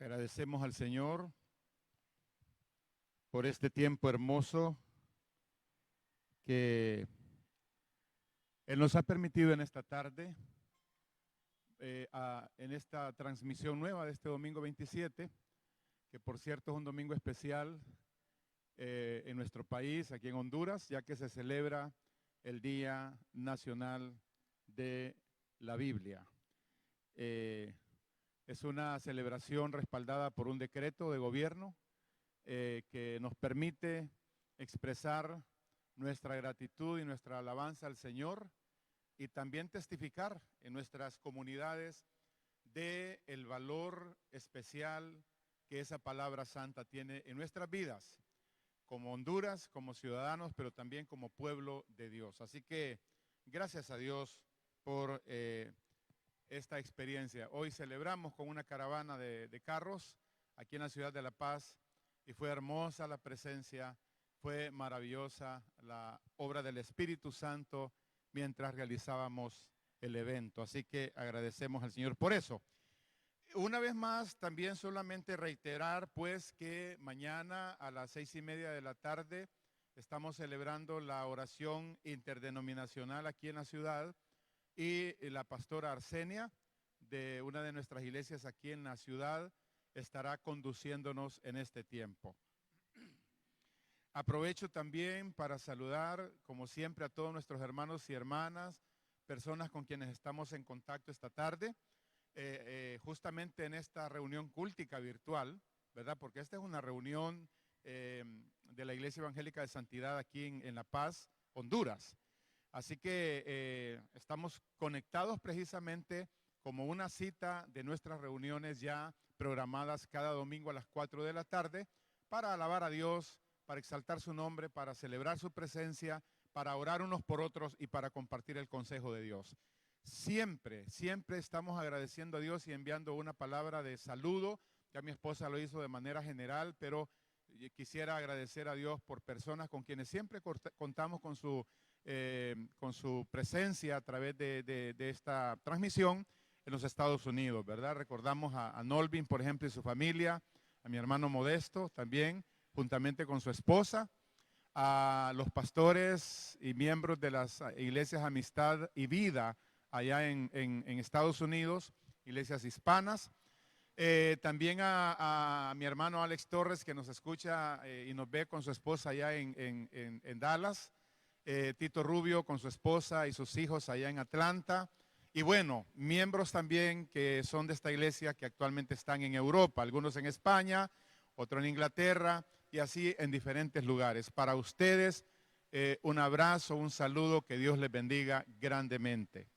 Agradecemos al Señor por este tiempo hermoso que Él nos ha permitido en esta tarde, en esta transmisión nueva de este domingo 27, que por cierto es un domingo especial en nuestro país, aquí en Honduras, ya que se celebra el Día Nacional de la Biblia. Es una celebración respaldada por un decreto de gobierno que nos permite expresar nuestra gratitud y nuestra alabanza al Señor y también testificar en nuestras comunidades de el valor especial que esa palabra santa tiene en nuestras vidas, como Honduras, como ciudadanos, pero también como pueblo de Dios. Así que gracias a Dios por esta experiencia. Hoy celebramos con una caravana de carros aquí en la ciudad de La Paz y fue hermosa la presencia, fue maravillosa la obra del Espíritu Santo mientras realizábamos el evento. Así que agradecemos al Señor por eso. Una vez más, también solamente reiterar pues que mañana a las 6:30 de la tarde estamos celebrando la oración interdenominacional aquí en la ciudad y la pastora Arsenia de una de nuestras iglesias aquí en la ciudad estará conduciéndonos en este tiempo. Aprovecho también para saludar, como siempre, a todos nuestros hermanos y hermanas, personas con quienes estamos en contacto esta tarde, justamente en esta reunión cúltica virtual, ¿verdad? Porque esta es una reunión de la Iglesia Evangélica de Santidad aquí en La Paz, Honduras. Así que estamos conectados precisamente como una cita de nuestras reuniones ya programadas cada domingo a las 4 de la tarde para alabar a Dios, para exaltar su nombre, para celebrar su presencia, para orar unos por otros y para compartir el consejo de Dios. Siempre estamos agradeciendo a Dios y enviando una palabra de saludo. Ya mi esposa lo hizo de manera general, pero quisiera agradecer a Dios por personas con quienes siempre contamos con su presencia a través de esta transmisión en los Estados Unidos, ¿verdad? Recordamos a Nolvin, por ejemplo, y su familia, a mi hermano Modesto también, juntamente con su esposa, a los pastores y miembros de las iglesias Amistad y Vida allá en Estados Unidos, iglesias hispanas. También a mi hermano Alex Torres, que nos escucha y nos ve con su esposa allá en Dallas. Tito Rubio con su esposa y sus hijos allá en Atlanta. Y bueno, miembros también que son de esta iglesia que actualmente están en Europa, algunos en España, otros en Inglaterra y así en diferentes lugares. Para ustedes, un abrazo, un saludo, que Dios les bendiga grandemente.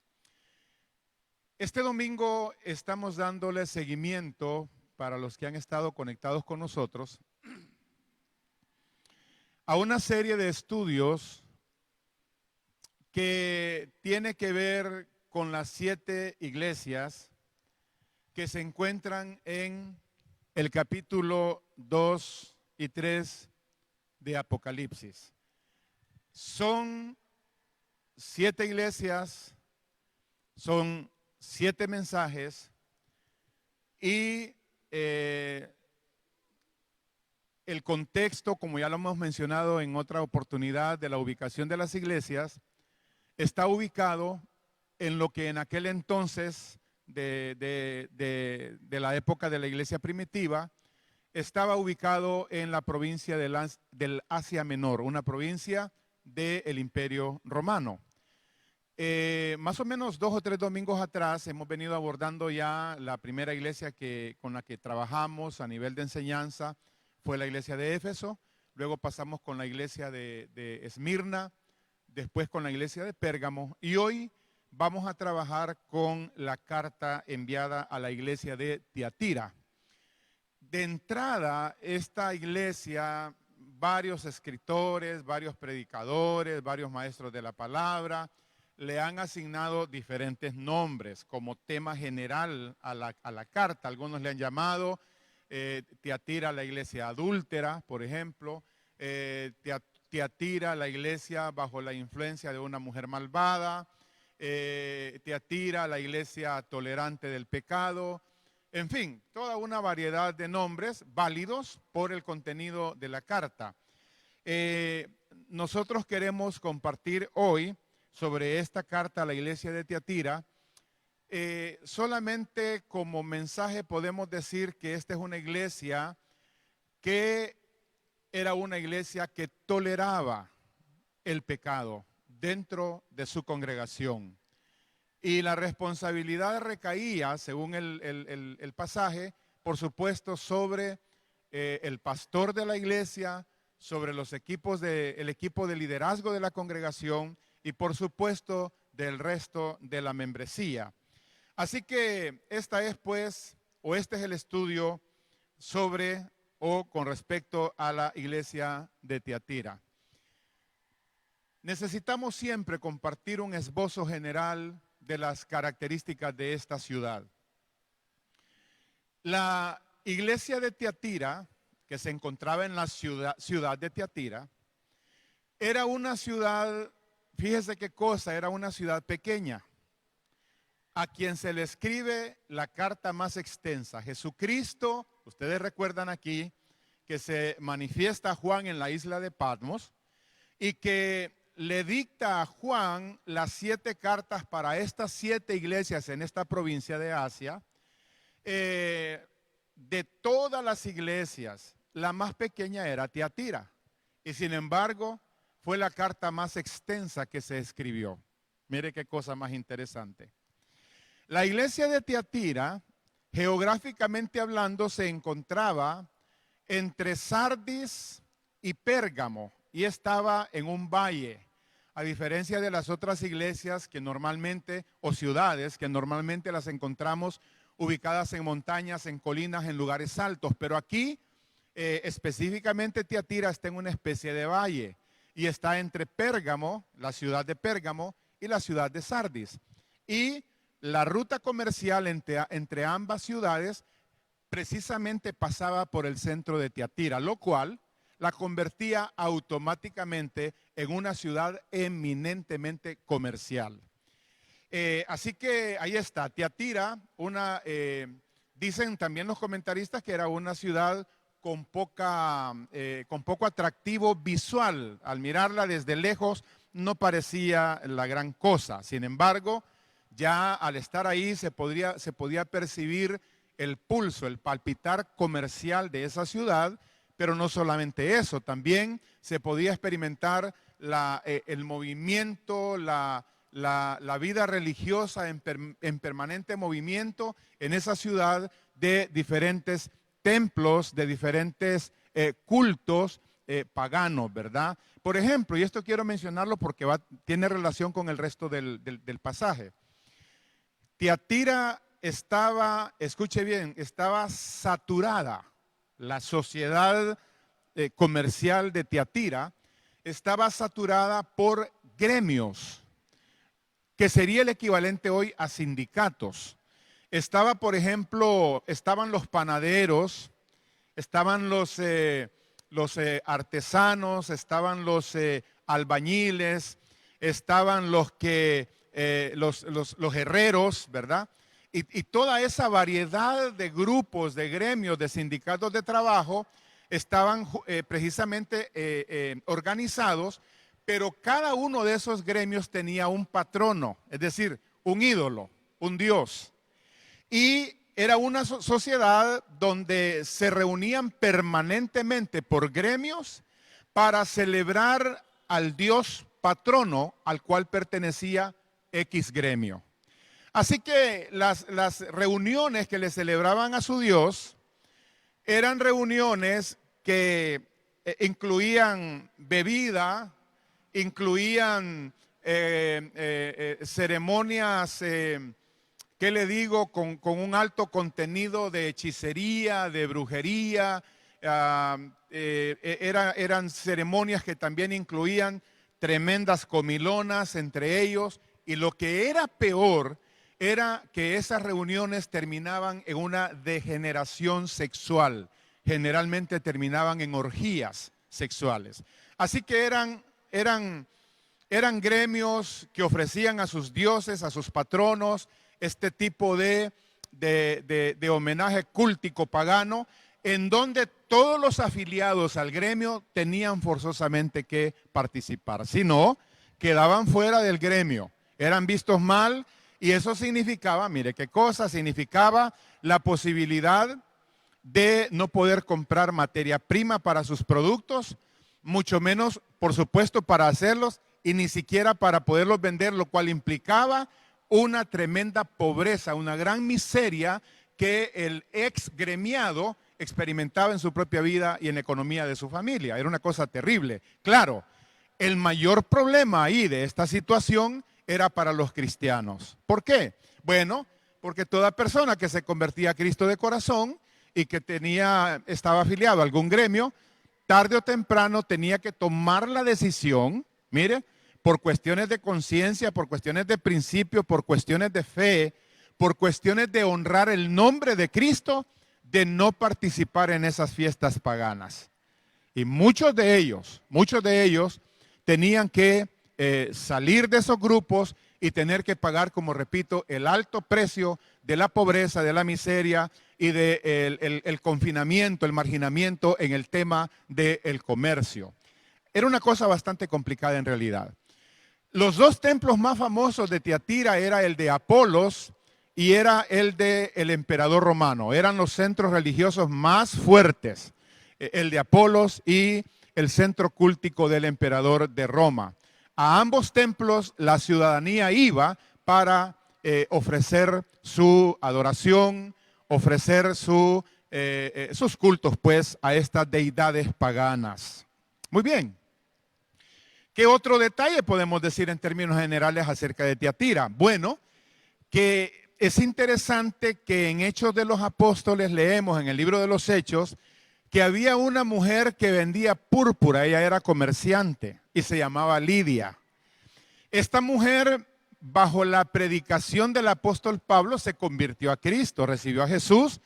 Este domingo estamos dándole seguimiento, para los que han estado conectados con nosotros, a una serie de estudios que tiene que ver con las 7 iglesias que se encuentran en el capítulo 2 y 3 de Apocalipsis. Son 7 iglesias, son 7 mensajes y el contexto, como ya lo hemos mencionado en otra oportunidad, de la ubicación de las iglesias, está ubicado en lo que en aquel entonces de la época de la iglesia primitiva estaba ubicado en la provincia del Asia Menor, una provincia del Imperio Romano. Más o menos 2 o 3 domingos atrás hemos venido abordando ya la primera iglesia con la que trabajamos a nivel de enseñanza, fue la iglesia de Éfeso. Luego pasamos con la iglesia de Esmirna, después con la iglesia de Pérgamo, y hoy vamos a trabajar con la carta enviada a la iglesia de Tiatira. De entrada, esta iglesia, varios escritores, varios predicadores, varios maestros de la palabra, le han asignado diferentes nombres como tema general a la carta. Algunos le han llamado Tiatira, la iglesia adúltera, por ejemplo, Tiatira, la iglesia bajo la influencia de una mujer malvada, Tiatira, la iglesia tolerante del pecado, En fin, toda una variedad de nombres válidos por el contenido de la carta. Nosotros queremos compartir hoy sobre esta carta a la iglesia de Tiatira. Solamente como mensaje podemos decir que esta es una iglesia que era una iglesia que toleraba el pecado dentro de su congregación. Y la responsabilidad recaía, según el pasaje, por supuesto, sobre el pastor de la iglesia, sobre el equipo de liderazgo de la congregación y, por supuesto, del resto de la membresía. Así que esta es, pues, o este es el estudio sobre o con respecto a la iglesia de Tiatira. Necesitamos siempre compartir un esbozo general de las características de esta ciudad. La iglesia de Tiatira, que se encontraba en la ciudad de Tiatira, era una ciudad, fíjese qué cosa, era una ciudad pequeña, a quien se le escribe la carta más extensa. Jesucristo, ustedes recuerdan aquí, que se manifiesta a Juan en la isla de Patmos y que le dicta a Juan las 7 cartas para estas 7 iglesias en esta provincia de Asia. De todas las iglesias, la más pequeña era Tiatira. Y sin embargo, fue la carta más extensa que se escribió. Mire qué cosa más interesante. La iglesia de Tiatira, geográficamente hablando, se encontraba entre Sardis y Pérgamo y estaba en un valle, a diferencia de las otras iglesias que normalmente, o ciudades que normalmente las encontramos ubicadas en montañas, en colinas, en lugares altos. Pero aquí, específicamente Tiatira está en una especie de valle y está entre Pérgamo, la ciudad de Pérgamo, y la ciudad de Sardis. Y la ruta comercial entre ambas ciudades precisamente pasaba por el centro de Tiatira, lo cual la convertía automáticamente en una ciudad eminentemente comercial. Así que ahí está, Tiatira, dicen también los comentaristas que era una ciudad con poco atractivo visual. Al mirarla desde lejos no parecía la gran cosa. Sin embargo, ya al estar ahí se podía percibir el pulso, el palpitar comercial de esa ciudad, pero no solamente eso, también se podía experimentar el movimiento, la vida religiosa en permanente movimiento en esa ciudad de diferentes templos, de diferentes cultos paganos, ¿verdad? Por ejemplo, y esto quiero mencionarlo porque tiene relación con el resto del pasaje. Tiatira estaba, escuche bien, estaba saturada. La sociedad comercial de Tiatira estaba saturada por gremios, que sería el equivalente hoy a sindicatos. Estaba, por ejemplo, estaban los panaderos, estaban los artesanos, estaban los albañiles, estaban los herreros, ¿verdad? Y toda esa variedad de grupos, de gremios, de sindicatos de trabajo estaban precisamente organizados, pero cada uno de esos gremios tenía un patrono, es decir, un ídolo, un dios. Y era una sociedad donde se reunían permanentemente por gremios para celebrar al dios patrono al cual pertenecía X gremio. Así que las reuniones que le celebraban a su Dios eran reuniones que incluían bebida, incluían ceremonias, ¿qué le digo? Con un alto contenido de hechicería, de brujería. Eran ceremonias que también incluían tremendas comilonas entre ellos. Y lo que era peor era que esas reuniones terminaban en una degeneración sexual. Generalmente terminaban en orgías sexuales. Así que eran gremios que ofrecían a sus dioses, a sus patronos, este tipo de de homenaje cúltico pagano, en donde todos los afiliados al gremio tenían forzosamente que participar. Si no, quedaban fuera del gremio, eran vistos mal, y eso significaba, mire qué cosa, significaba la posibilidad de no poder comprar materia prima para sus productos, mucho menos, por supuesto, para hacerlos, y ni siquiera para poderlos vender, lo cual implicaba una tremenda pobreza, una gran miseria que el ex gremiado experimentaba en su propia vida y en la economía de su familia. Era una cosa terrible. Claro, el mayor problema ahí de esta situación era para los cristianos. ¿Por qué? Bueno, porque toda persona que se convertía a Cristo de corazón y que estaba afiliado a algún gremio, tarde o temprano tenía que tomar la decisión, mire, por cuestiones de conciencia, por cuestiones de principio, por cuestiones de fe, por cuestiones de honrar el nombre de Cristo, de no participar en esas fiestas paganas. Y muchos de ellos tenían que salir de esos grupos y tener que pagar, como repito, el alto precio de la pobreza, de la miseria y del confinamiento, el marginamiento en el tema del comercio. Era una cosa bastante complicada en realidad. Los dos templos más famosos de Tiatira era el de Apolos y era el del emperador romano. Eran los centros religiosos más fuertes, el de Apolos y el centro cúltico del emperador de Roma. A ambos templos la ciudadanía iba para ofrecer su adoración, ofrecer sus cultos pues a estas deidades paganas. Muy bien. ¿Qué otro detalle podemos decir en términos generales acerca de Tiatira? Bueno, que es interesante que en Hechos de los Apóstoles leemos en el libro de los Hechos que había una mujer que vendía púrpura, ella era comerciante y se llamaba Lidia. Esta mujer, bajo la predicación del apóstol Pablo, se convirtió a Cristo, recibió a Jesús,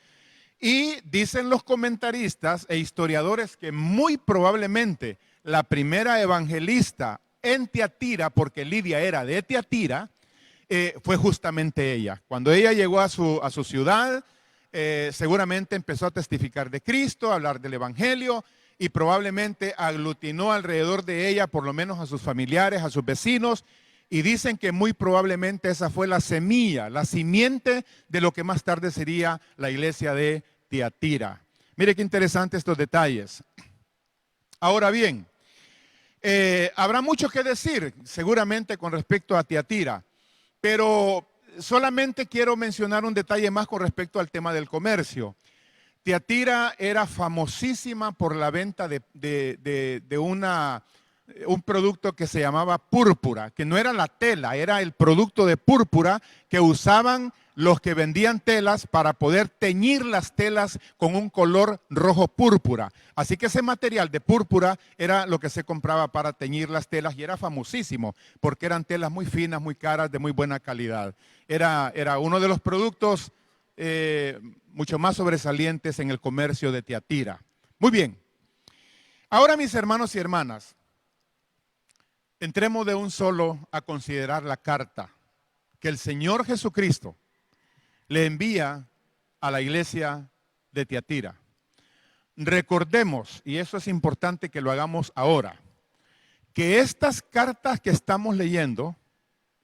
y dicen los comentaristas e historiadores que muy probablemente la primera evangelista en Tiatira, porque Lidia era de Tiatira, fue justamente ella. Cuando ella llegó a su ciudad, seguramente empezó a testificar de Cristo, a hablar del evangelio, y probablemente aglutinó alrededor de ella por lo menos a sus familiares, a sus vecinos, y dicen que muy probablemente esa fue la semilla, la simiente de lo que más tarde sería la iglesia de Tiatira. Mire qué interesantes estos detalles. Ahora bien, habrá mucho que decir seguramente con respecto a Tiatira, pero solamente quiero mencionar un detalle más con respecto al tema del comercio. Tiatira era famosísima por la venta de un producto que se llamaba púrpura, que no era la tela, era el producto de púrpura que usaban los que vendían telas para poder teñir las telas con un color rojo púrpura. Así que ese material de púrpura era lo que se compraba para teñir las telas y era famosísimo porque eran telas muy finas, muy caras, de muy buena calidad. Era uno de los productos mucho más sobresalientes en el comercio de Tiatira. Muy bien. Ahora, mis hermanos y hermanas, entremos de un solo a considerar la carta que el Señor Jesucristo le envía a la iglesia de Tiatira. Recordemos, y eso es importante que lo hagamos ahora, que estas cartas que estamos leyendo,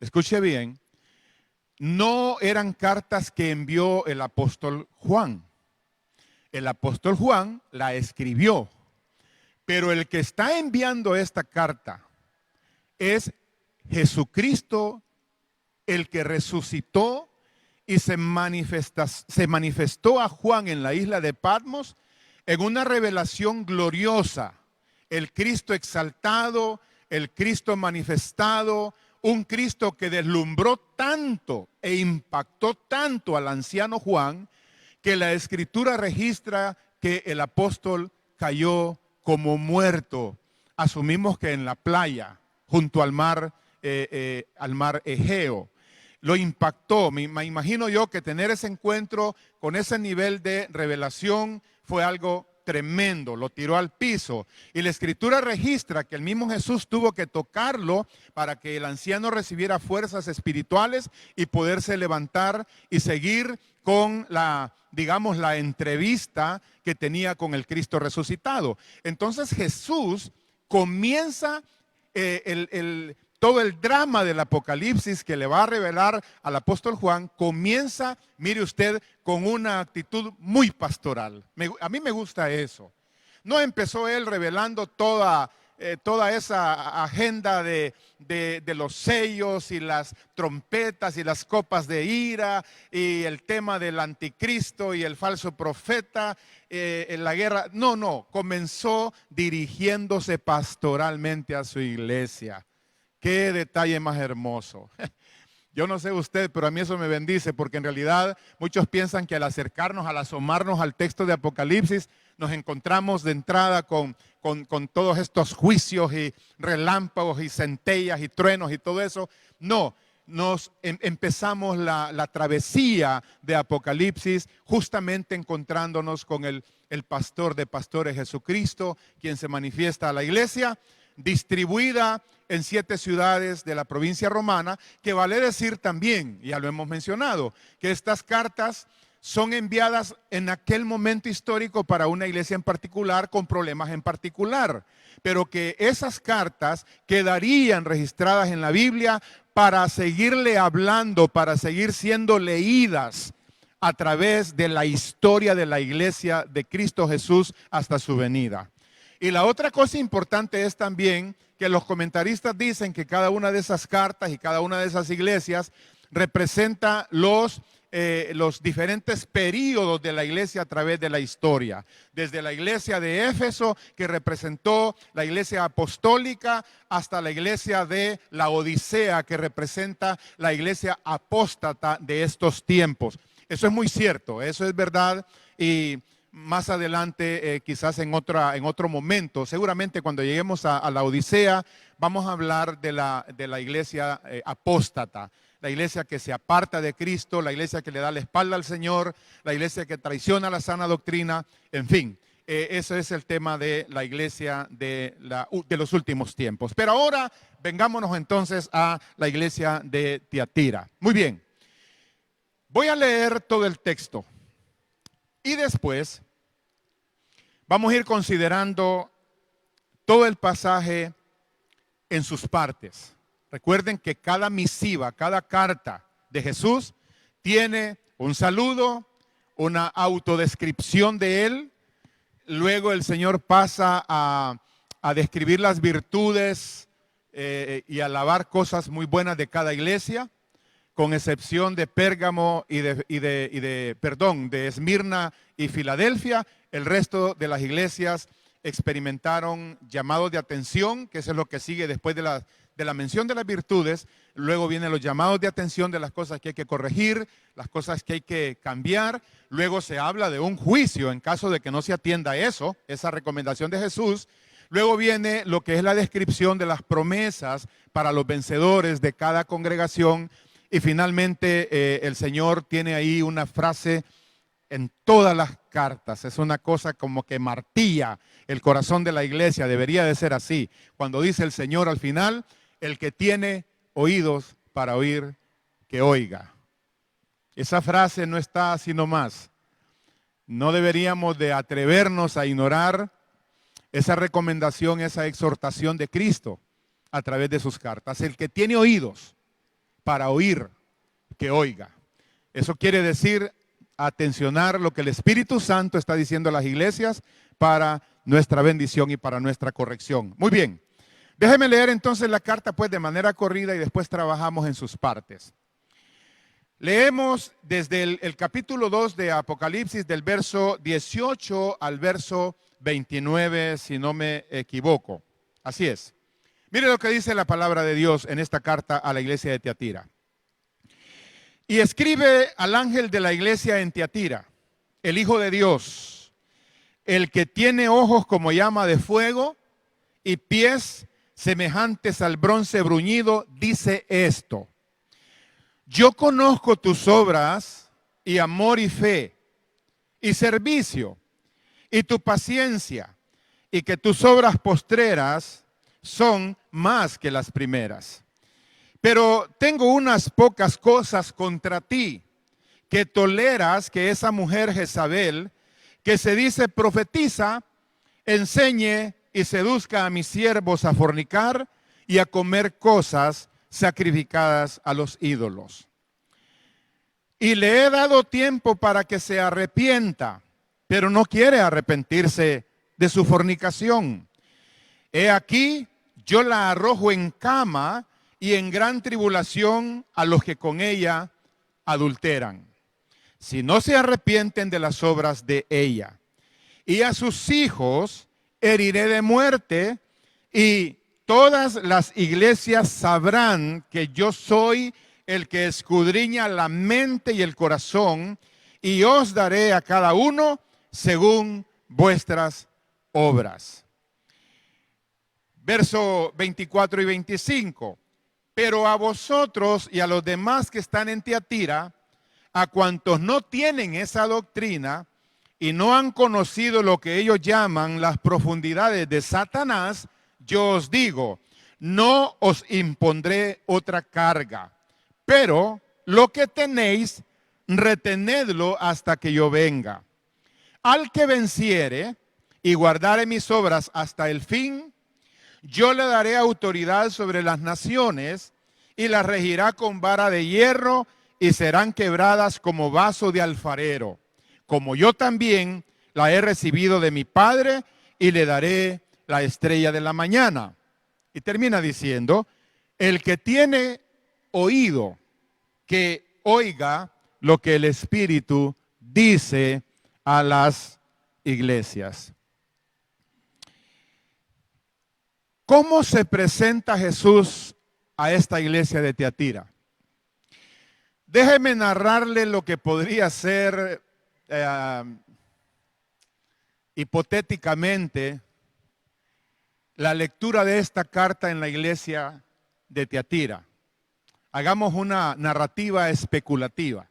escuche bien, no eran cartas que envió el apóstol Juan. El apóstol Juan la escribió, pero el que está enviando esta carta es Jesucristo, el que resucitó y se manifestó a Juan en la isla de Patmos en una revelación gloriosa. El Cristo exaltado, el Cristo manifestado, un Cristo que deslumbró tanto e impactó tanto al anciano Juan que la Escritura registra que el apóstol cayó como muerto. Asumimos que en la playa, junto al mar Egeo. Lo impactó. Me imagino yo que tener ese encuentro con ese nivel de revelación fue algo tremendo, lo tiró al piso. Y la Escritura registra que el mismo Jesús tuvo que tocarlo para que el anciano recibiera fuerzas espirituales y poderse levantar y seguir con digamos, la entrevista que tenía con el Cristo resucitado. Entonces Jesús comienza todo el drama del Apocalipsis que le va a revelar al apóstol Juan, comienza, mire usted, con una actitud muy pastoral. A mí me gusta eso. No empezó él revelando toda esa agenda de los sellos y las trompetas y las copas de ira y el tema del anticristo y el falso profeta en la guerra. No, comenzó dirigiéndose pastoralmente a su iglesia. Qué detalle más hermoso. Yo no sé usted, pero a mí eso me bendice, porque en realidad muchos piensan que al acercarnos, al asomarnos al texto de Apocalipsis, nos encontramos de entrada con todos estos juicios y relámpagos y centellas y truenos y todo eso. No, empezamos la travesía de Apocalipsis justamente encontrándonos con el pastor de pastores, Jesucristo, quien se manifiesta a la iglesia, distribuida en 7 ciudades de la provincia romana, que vale decir también, ya lo hemos mencionado, que estas cartas son enviadas en aquel momento histórico para una iglesia en particular, con problemas en particular, pero que esas cartas quedarían registradas en la Biblia para seguirle hablando, para seguir siendo leídas a través de la historia de la iglesia de Cristo Jesús hasta su venida. Y la otra cosa importante es también que los comentaristas dicen que cada una de esas cartas y cada una de esas iglesias representa los diferentes períodos de la iglesia a través de la historia. Desde la iglesia de Éfeso, que representó la iglesia apostólica, hasta la iglesia de la Odisea, que representa la iglesia apóstata de estos tiempos. Eso es muy cierto, eso es verdad, y más adelante, quizás en otro momento, seguramente cuando lleguemos a la Odisea, vamos a hablar de la iglesia apóstata, la iglesia que se aparta de Cristo, la iglesia que le da la espalda al Señor, la iglesia que traiciona la sana doctrina, en fin. Ese es el tema de la iglesia de los últimos tiempos. Pero ahora vengámonos entonces a la iglesia de Tiatira. Muy bien, voy a leer todo el texto. Y después vamos a ir considerando todo el pasaje en sus partes. Recuerden que cada misiva, cada carta de Jesús tiene un saludo, una autodescripción de él. Luego el Señor pasa a describir las virtudes y a alabar cosas muy buenas de cada iglesia, con excepción de Pérgamo de Esmirna y Filadelfia. El resto de las iglesias experimentaron llamados de atención, que eso es lo que sigue después de la mención de las virtudes. Luego vienen los llamados de atención de las cosas que hay que corregir, las cosas que hay que cambiar. Luego se habla de un juicio en caso de que no se atienda eso, esa recomendación de Jesús. Luego viene lo que es la descripción de las promesas para los vencedores de cada congregación. Y finalmente el Señor tiene ahí una frase en todas las cartas. Es una cosa como que martilla el corazón de la iglesia. Debería de ser así. Cuando dice el Señor al final, el que tiene oídos para oír, que oiga. Esa frase no está así nomás. No deberíamos de atrevernos a ignorar esa recomendación, esa exhortación de Cristo a través de sus cartas. El que tiene oídos para oír, que oiga. Eso quiere decir atencionar lo que el Espíritu Santo está diciendo a las iglesias para nuestra bendición y para nuestra corrección. Muy bien, déjeme leer entonces la carta pues de manera corrida y después trabajamos en sus partes. Leemos desde el capítulo 2 de Apocalipsis, del verso 18 al verso 29, si no me equivoco. Así es. Mire lo que dice la palabra de Dios en esta carta a la iglesia de Tiatira. Y escribe al ángel de la iglesia en Tiatira, el Hijo de Dios, el que tiene ojos como llama de fuego y pies semejantes al bronce bruñido, dice esto: yo conozco tus obras y amor y fe y servicio, y tu paciencia, y que tus obras postreras son más que las primeras. Pero tengo unas pocas cosas contra ti, que toleras que esa mujer Jezabel, que se dice profetiza, enseñe y seduzca a mis siervos a fornicar y a comer cosas sacrificadas a los ídolos. Y le he dado tiempo para que se arrepienta, pero no quiere arrepentirse de su fornicación. He aquí, yo la arrojo en cama y en gran tribulación a los que con ella adulteran, si no se arrepienten de las obras de ella. Y a sus hijos heriré de muerte, y todas las iglesias sabrán que yo soy el que escudriña la mente y el corazón, y os daré a cada uno según vuestras obras. Verso 24 y 25. Pero a vosotros y a los demás que están en Tiatira, a cuantos no tienen esa doctrina y no han conocido lo que ellos llaman las profundidades de Satanás, yo os digo, no os impondré otra carga, pero lo que tenéis, retenedlo hasta que yo venga. Al que venciere y guardare mis obras hasta el fin, yo le daré autoridad sobre las naciones y las regirá con vara de hierro, y serán quebradas como vaso de alfarero, como yo también la he recibido de mi Padre, y le daré la estrella de la mañana. Y termina diciendo, el que tiene oído, que oiga lo que el Espíritu dice a las iglesias. ¿Cómo se presenta Jesús a esta iglesia de Tiatira? Déjeme narrarle lo que podría ser hipotéticamente la lectura de esta carta en la iglesia de Tiatira. Hagamos una narrativa especulativa.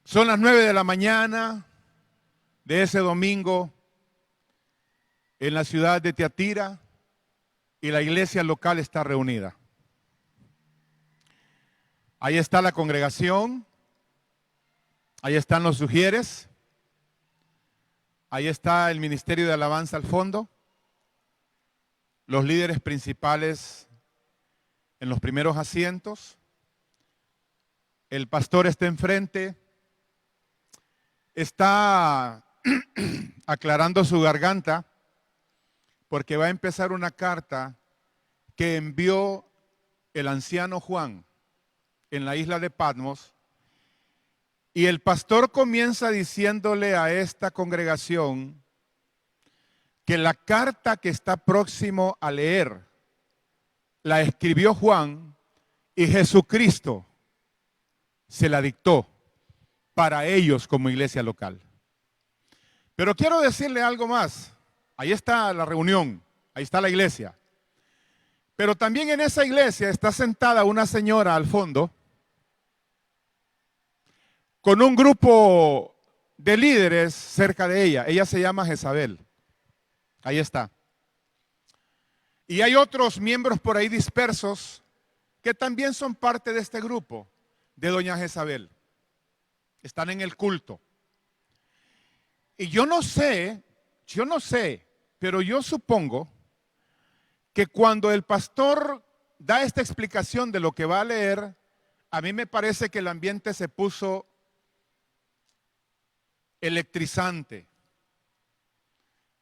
Son las 9 de la mañana de ese domingo en la ciudad de Tiatira, y la iglesia local está reunida. Ahí está la congregación, ahí están los sugieres, ahí está el ministerio de alabanza al fondo, los líderes principales en los primeros asientos, el pastor está enfrente, está aclarando su garganta porque va a empezar una carta que envió el anciano Juan en la isla de Patmos, y el pastor comienza diciéndole a esta congregación que la carta que está próximo a leer la escribió Juan, y Jesucristo se la dictó para ellos como iglesia local. Pero quiero decirle algo más. Ahí está la reunión, ahí está la iglesia. Pero también en esa iglesia está sentada una señora al fondo con un grupo de líderes cerca de ella. Ella se llama Jezabel. Ahí está. Y hay otros miembros por ahí dispersos que también son parte de este grupo de doña Jezabel. Están en el culto. Y yo no sé, pero yo supongo que cuando el pastor da esta explicación de lo que va a leer, a mí me parece que el ambiente se puso electrizante.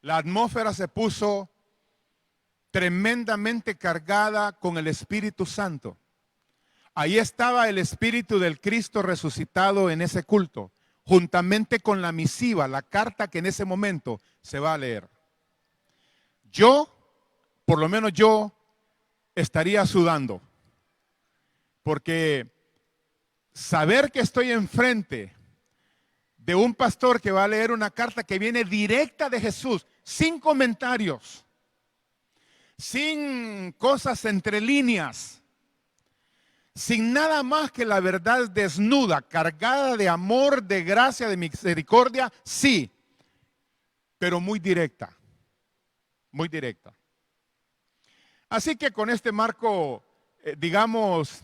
La atmósfera se puso tremendamente cargada con el Espíritu Santo. Ahí estaba el Espíritu del Cristo resucitado en ese culto, juntamente con la misiva, la carta que en ese momento se va a leer. Yo, por lo menos yo, estaría sudando, porque saber que estoy enfrente de un pastor que va a leer una carta que viene directa de Jesús, sin comentarios, sin cosas entre líneas, sin nada más que la verdad desnuda, cargada de amor, de gracia, de misericordia, sí, pero muy directa, muy directa. Así que con este marco, digamos,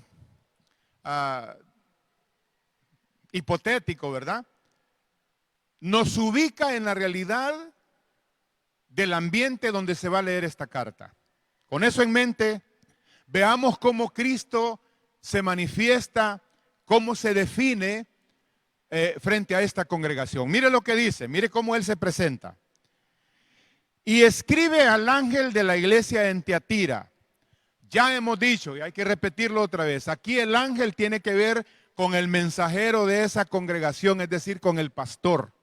hipotético, ¿verdad? Nos ubica en la realidad del ambiente donde se va a leer esta carta. Con eso en mente, veamos cómo Cristo se manifiesta, cómo se define frente a esta congregación. Mire lo que dice, mire cómo Él se presenta. Y escribe al ángel de la iglesia en Tiatira. Ya hemos dicho, y hay que repetirlo otra vez, aquí el ángel tiene que ver con el mensajero de esa congregación, es decir, con el pastor.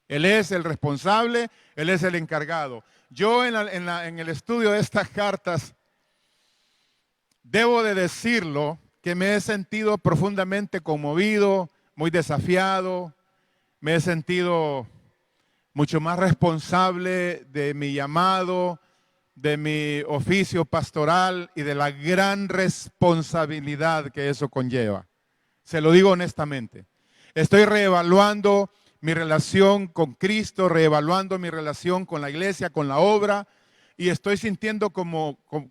Él es el responsable, él es el encargado. Yo en el estudio de estas cartas, debo de decirlo, que me he sentido profundamente conmovido, muy desafiado, me he sentido mucho más responsable de mi llamado, de mi oficio pastoral y de la gran responsabilidad que eso conlleva. Se lo digo honestamente. Estoy reevaluando mi relación con Cristo, reevaluando mi relación con la iglesia, con la obra, y estoy sintiendo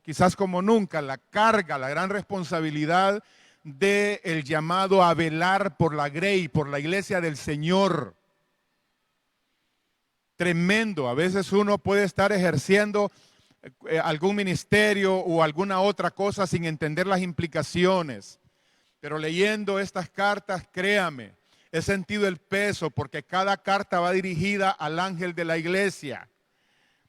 quizás como nunca la carga, la gran responsabilidad del llamado a velar por la grey, por la iglesia del Señor. Tremendo. A veces uno puede estar ejerciendo algún ministerio o alguna otra cosa sin entender las implicaciones. Pero leyendo estas cartas, créame, he sentido el peso porque cada carta va dirigida al ángel de la iglesia.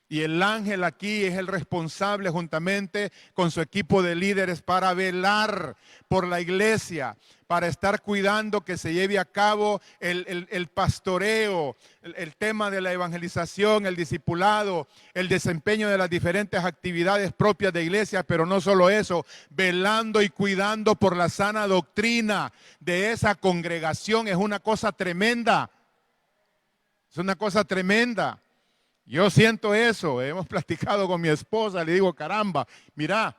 Y el ángel aquí es el responsable juntamente con su equipo de líderes para velar por la iglesia, para estar cuidando que se lleve a cabo el pastoreo, el tema de la evangelización, el discipulado, el desempeño de las diferentes actividades propias de iglesia, pero no solo eso, velando y cuidando por la sana doctrina de esa congregación. Es una cosa tremenda, es una cosa tremenda. Yo siento eso, hemos platicado con mi esposa, le digo, caramba, mira,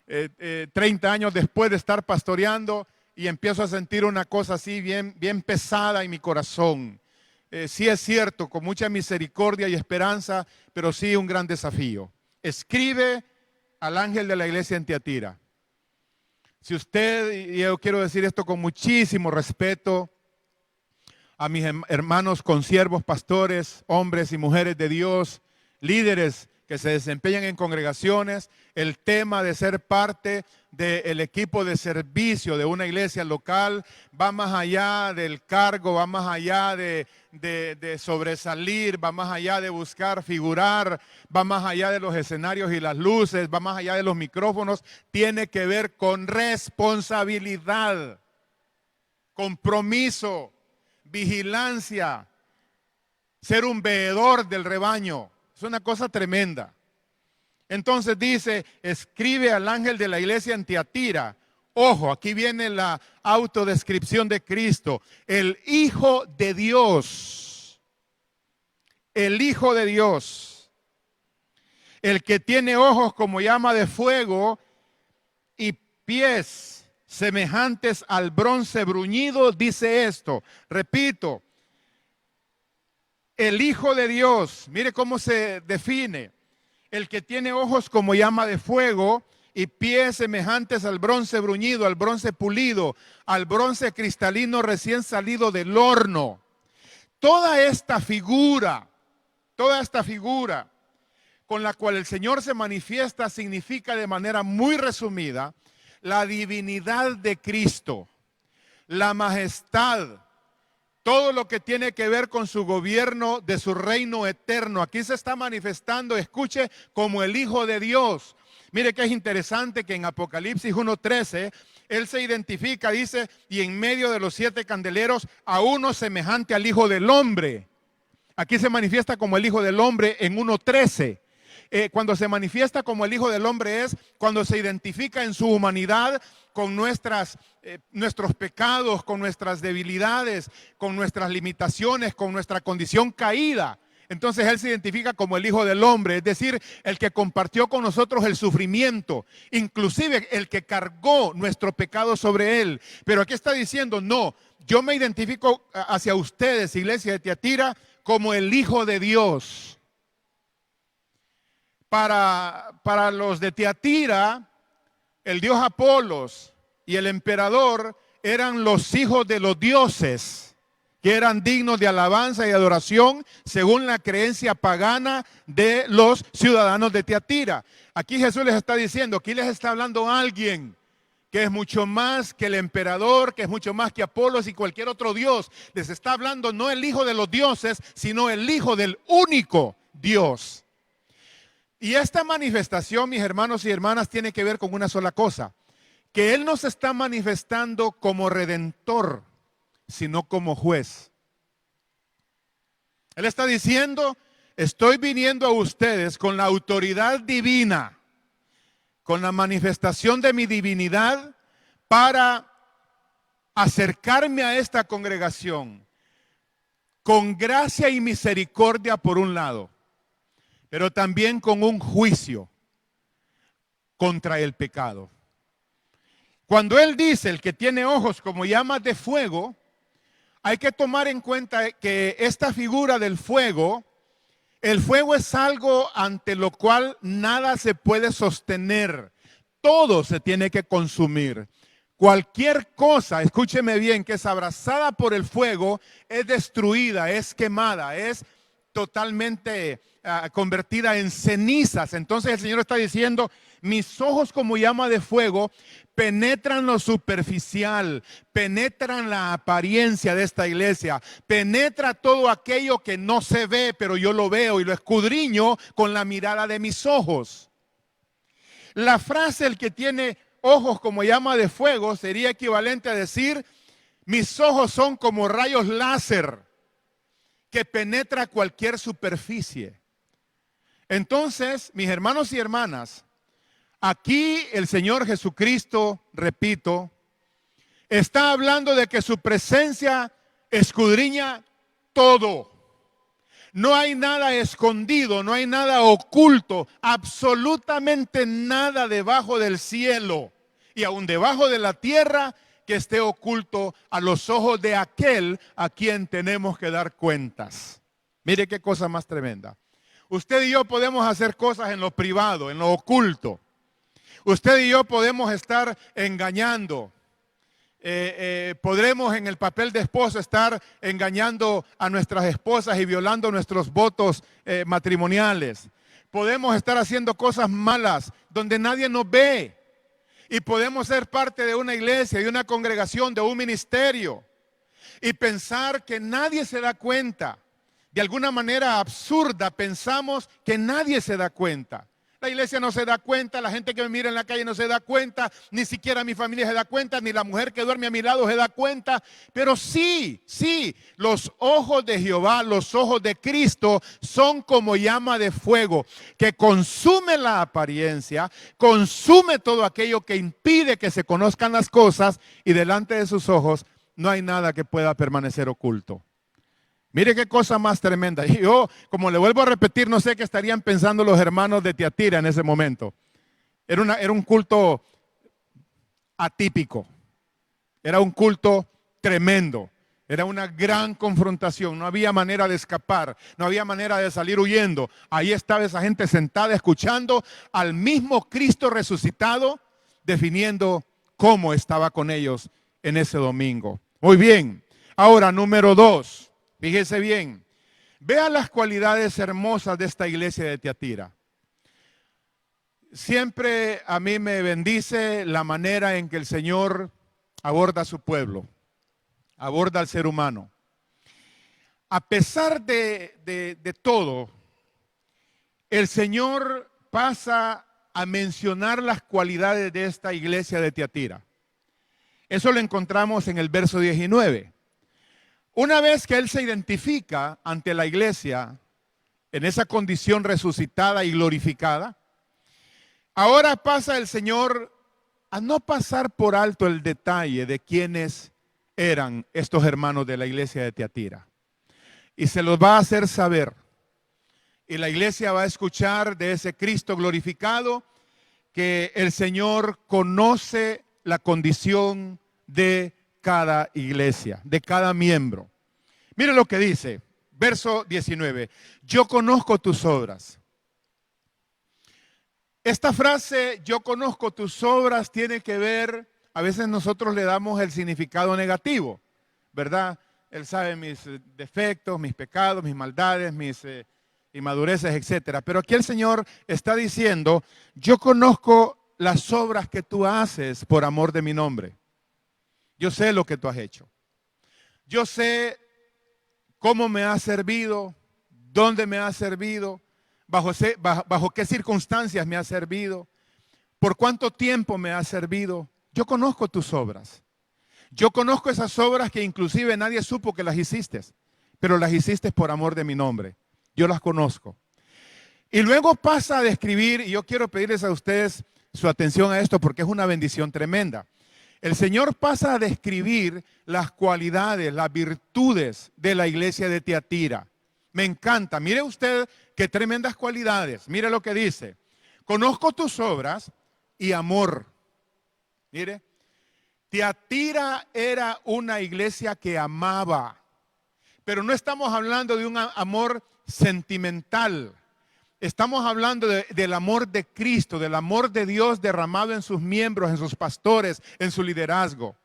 30 años después de estar pastoreando y empiezo a sentir una cosa así bien pesada en mi corazón. Sí es cierto, con mucha misericordia y esperanza, pero sí un gran desafío. Escribe al ángel de la iglesia en Tiatira. Si usted, y yo quiero decir esto con muchísimo respeto, a mis hermanos consiervos, pastores, hombres y mujeres de Dios, líderes que se desempeñan en congregaciones, el tema de ser parte del equipo de servicio de una iglesia local va más allá del cargo, va más allá de sobresalir, va más allá de buscar figurar, va más allá de los escenarios y las luces, va más allá de los micrófonos, tiene que ver con responsabilidad, compromiso, vigilancia, ser un veedor del rebaño. Es una cosa tremenda. Entonces dice, escribe al ángel de la iglesia en Tiatira. Ojo, aquí viene la autodescripción de Cristo. El Hijo de Dios. El Hijo de Dios. El que tiene ojos como llama de fuego y pies semejantes al bronce bruñido, dice esto. Repito, el Hijo de Dios, mire cómo se define. El que tiene ojos como llama de fuego y pies semejantes al bronce bruñido, al bronce pulido, al bronce cristalino recién salido del horno. Toda esta figura con la cual el Señor se manifiesta significa de manera muy resumida la divinidad de Cristo, la majestad, todo lo que tiene que ver con su gobierno de su reino eterno. Aquí se está manifestando, escuche, como el Hijo de Dios. Mire que es interesante que en Apocalipsis 1:13, Él se identifica, dice, y en medio de los 7 candeleros, a uno semejante al Hijo del Hombre. Aquí se manifiesta como el Hijo del Hombre en 1:13. Cuando se manifiesta como el Hijo del Hombre es cuando se identifica en su humanidad con nuestros pecados, con nuestras debilidades, con nuestras limitaciones, con nuestra condición caída. Entonces Él se identifica como el Hijo del Hombre, es decir, el que compartió con nosotros el sufrimiento, inclusive el que cargó nuestro pecado sobre Él. Pero aquí está diciendo, no, yo me identifico hacia ustedes, iglesia de Tiatira, como el Hijo de Dios. Para los de Tiatira, el dios Apolos y el emperador eran los hijos de los dioses, que eran dignos de alabanza y adoración según la creencia pagana de los ciudadanos de Tiatira. Aquí Jesús les está diciendo, aquí les está hablando alguien que es mucho más que el emperador, que es mucho más que Apolos y cualquier otro dios. Les está hablando no el hijo de los dioses, sino el hijo del único Dios. Y esta manifestación, mis hermanos y hermanas, tiene que ver con una sola cosa, que Él no se está manifestando como redentor, sino como juez. Él está diciendo, estoy viniendo a ustedes con la autoridad divina, con la manifestación de mi divinidad para acercarme a esta congregación con gracia y misericordia por un lado, pero también con un juicio contra el pecado. Cuando Él dice, el que tiene ojos como llamas de fuego, hay que tomar en cuenta que esta figura del fuego, el fuego es algo ante lo cual nada se puede sostener. Todo se tiene que consumir. Cualquier cosa, escúcheme bien, que es abrazada por el fuego, es destruida, es quemada, es totalmente convertida en cenizas. Entonces el Señor está diciendo, mis ojos como llama de fuego penetran lo superficial, penetran la apariencia de esta iglesia, penetra todo aquello que no se ve, pero yo lo veo y lo escudriño con la mirada de mis ojos. La frase, el que tiene ojos como llama de fuego, sería equivalente a decir, mis ojos son como rayos láser que penetra cualquier superficie. Entonces, mis hermanos y hermanas, aquí el Señor Jesucristo, repito, está hablando de que su presencia escudriña todo. No hay nada escondido, no hay nada oculto, absolutamente nada debajo del cielo y aún debajo de la tierra que esté oculto a los ojos de aquel a quien tenemos que dar cuentas. Mire qué cosa más tremenda. Usted y yo podemos hacer cosas en lo privado, en lo oculto. Usted y yo podemos estar engañando. Podremos en el papel de esposo estar engañando a nuestras esposas y violando nuestros votos matrimoniales. Podemos estar haciendo cosas malas donde nadie nos ve. Y podemos ser parte de una iglesia, de una congregación, de un ministerio. Y pensar que nadie se da cuenta. De alguna manera absurda pensamos que nadie se da cuenta. La iglesia no se da cuenta, la gente que me mira en la calle no se da cuenta, ni siquiera mi familia se da cuenta, ni la mujer que duerme a mi lado se da cuenta. Pero sí, los ojos de Jehová, los ojos de Cristo son como llama de fuego que consume la apariencia, consume todo aquello que impide que se conozcan las cosas y delante de sus ojos no hay nada que pueda permanecer oculto. Mire qué cosa más tremenda. Y yo, como le vuelvo a repetir, no sé qué estarían pensando los hermanos de Tiatira en ese momento. Era un culto atípico. Era un culto tremendo. Era una gran confrontación. No había manera de escapar. No había manera de salir huyendo. Ahí estaba esa gente sentada escuchando al mismo Cristo resucitado, definiendo cómo estaba con ellos en ese domingo. Muy bien. Ahora, número 2. Fíjese bien, vea las cualidades hermosas de esta iglesia de Tiatira. Siempre a mí me bendice la manera en que el Señor aborda a su pueblo, aborda al ser humano. A pesar de todo, el Señor pasa a mencionar las cualidades de esta iglesia de Tiatira. Eso lo encontramos en el verso 19. Una vez que Él se identifica ante la iglesia en esa condición resucitada y glorificada, ahora pasa el Señor a no pasar por alto el detalle de quiénes eran estos hermanos de la iglesia de Tiatira. Y se los va a hacer saber. y la iglesia va a escuchar de ese Cristo glorificado que el Señor conoce la condición de cada iglesia, de cada miembro. Mire lo que dice, verso 19. Yo conozco tus obras. Esta frase, yo conozco tus obras, tiene que ver, a veces nosotros le damos el significado negativo, ¿verdad? Él sabe mis defectos, mis pecados, mis maldades, mis inmadureces, etcétera. Pero aquí el Señor está diciendo, yo conozco las obras que tú haces por amor de mi nombre. Yo sé lo que tú has hecho. Yo sé cómo me has servido, dónde me has servido, bajo qué circunstancias me has servido, por cuánto tiempo me has servido. Yo conozco tus obras. Yo conozco esas obras que inclusive nadie supo que las hiciste, pero las hiciste por amor de mi nombre. Yo las conozco. Y luego pasa a describir, y yo quiero pedirles a ustedes su atención a esto porque es una bendición tremenda. El Señor pasa a describir las cualidades, las virtudes de la iglesia de Tiatira. Me encanta. Mire usted qué tremendas cualidades. Mire lo que dice. Conozco tus obras y amor. Mire. Tiatira era una iglesia que amaba. Pero no estamos hablando de un amor sentimental. Estamos hablando del amor de Cristo, del amor de Dios derramado en sus miembros, en sus pastores, en su liderazgo.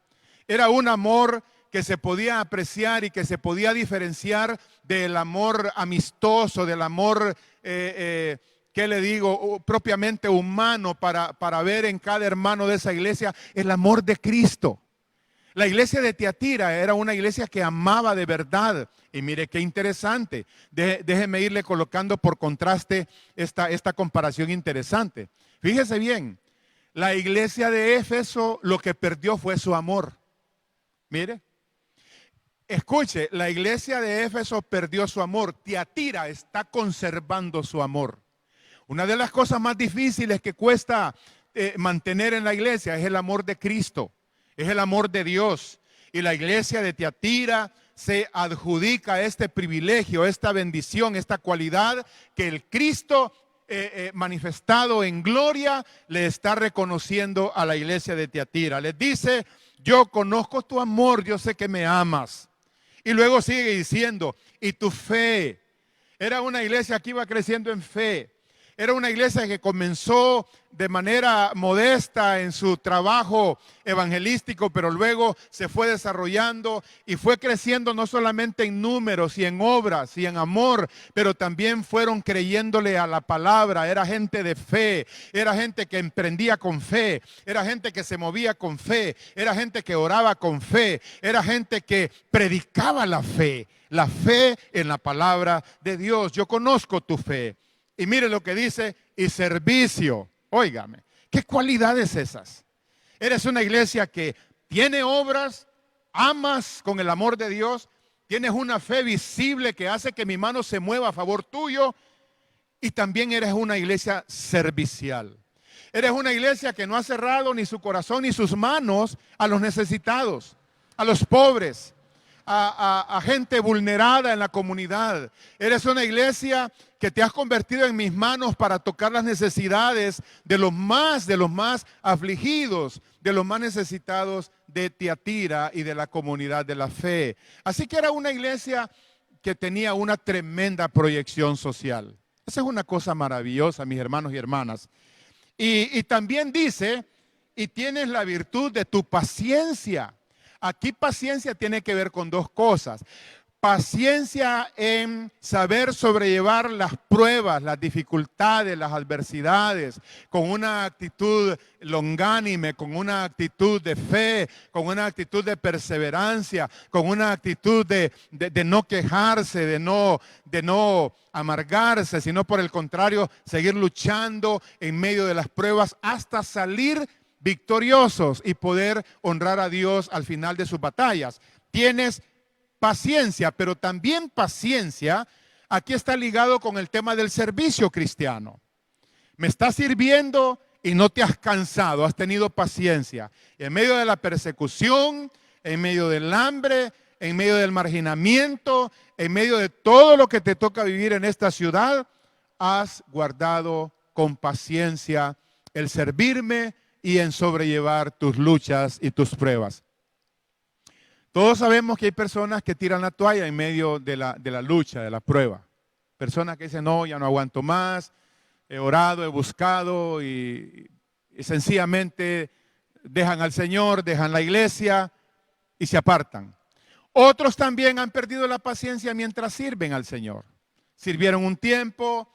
Era un amor que se podía apreciar y que se podía diferenciar del amor amistoso, del amor, ¿qué le digo?, propiamente humano para ver en cada hermano de esa iglesia el amor de Cristo. La iglesia de Tiatira era una iglesia que amaba de verdad. Y mire qué interesante. Déjeme irle colocando por contraste esta comparación interesante. Fíjese bien, la iglesia de Éfeso lo que perdió fue su amor. Mire, escuche, la iglesia de Éfeso perdió su amor. Tiatira está conservando su amor. Una de las cosas más difíciles que cuesta mantener en la iglesia es el amor de Cristo. Es el amor de Dios. Y la iglesia de Tiatira se adjudica este privilegio, esta bendición, esta cualidad que el Cristo manifestado en gloria le está reconociendo a la iglesia de Tiatira. Les dice, yo conozco tu amor, yo sé que me amas. Y luego sigue diciendo, y tu fe. Era una iglesia que iba creciendo en fe. Era una iglesia que comenzó de manera modesta en su trabajo evangelístico, pero luego se fue desarrollando y fue creciendo no solamente en números y en obras y en amor, pero también fueron creyéndole a la palabra. Era gente de fe, era gente que emprendía con fe, era gente que se movía con fe, era gente que oraba con fe, era gente que predicaba la fe en la palabra de Dios. Yo conozco tu fe. Y mire lo que dice, y servicio. Óigame, ¿qué cualidades esas? Eres una iglesia que tiene obras, amas con el amor de Dios, tienes una fe visible que hace que mi mano se mueva a favor tuyo y también eres una iglesia servicial. Eres una iglesia que no ha cerrado ni su corazón ni sus manos a los necesitados, a los pobres, a gente vulnerada en la comunidad. Eres una iglesia que te has convertido en mis manos para tocar las necesidades de los más afligidos, de los más necesitados de Tiatira y de la comunidad de la fe. Así que era una iglesia que tenía una tremenda proyección social. Esa es una cosa maravillosa, mis hermanos y hermanas. Y también dice, y tienes la virtud de tu paciencia. Aquí paciencia tiene que ver con dos cosas. Paciencia en saber sobrellevar las pruebas, las dificultades, las adversidades, con una actitud longánime, con una actitud de fe, con una actitud de perseverancia, con una actitud de no quejarse, de no amargarse, sino por el contrario, seguir luchando en medio de las pruebas hasta salir victoriosos y poder honrar a Dios al final de sus batallas. Tienes paciencia, pero también paciencia, aquí está ligado con el tema del servicio cristiano. Me estás sirviendo y no te has cansado, has tenido paciencia. En medio de la persecución, en medio del hambre, en medio del marginamiento, en medio de todo lo que te toca vivir en esta ciudad, has guardado con paciencia el servirme y en sobrellevar tus luchas y tus pruebas. Todos sabemos que hay personas que tiran la toalla en medio de la lucha, de la prueba. Personas que dicen, no, ya no aguanto más, he orado, he buscado y sencillamente dejan al Señor, dejan la iglesia y se apartan. Otros también han perdido la paciencia mientras sirven al Señor. Sirvieron un tiempo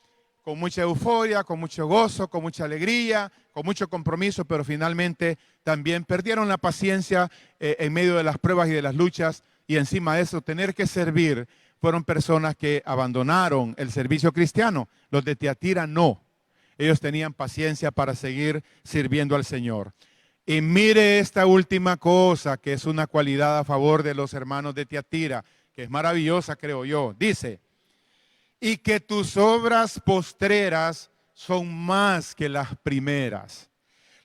con mucha euforia, con mucho gozo, con mucha alegría, con mucho compromiso, pero finalmente también perdieron la paciencia en medio de las pruebas y de las luchas, y encima de eso tener que servir. Fueron personas que abandonaron el servicio cristiano. Los de Tiatira no. Ellos tenían paciencia para seguir sirviendo al Señor. Y mire esta última cosa, que es una cualidad a favor de los hermanos de Tiatira, que es maravillosa, creo yo. Dice, y que tus obras postreras son más que las primeras.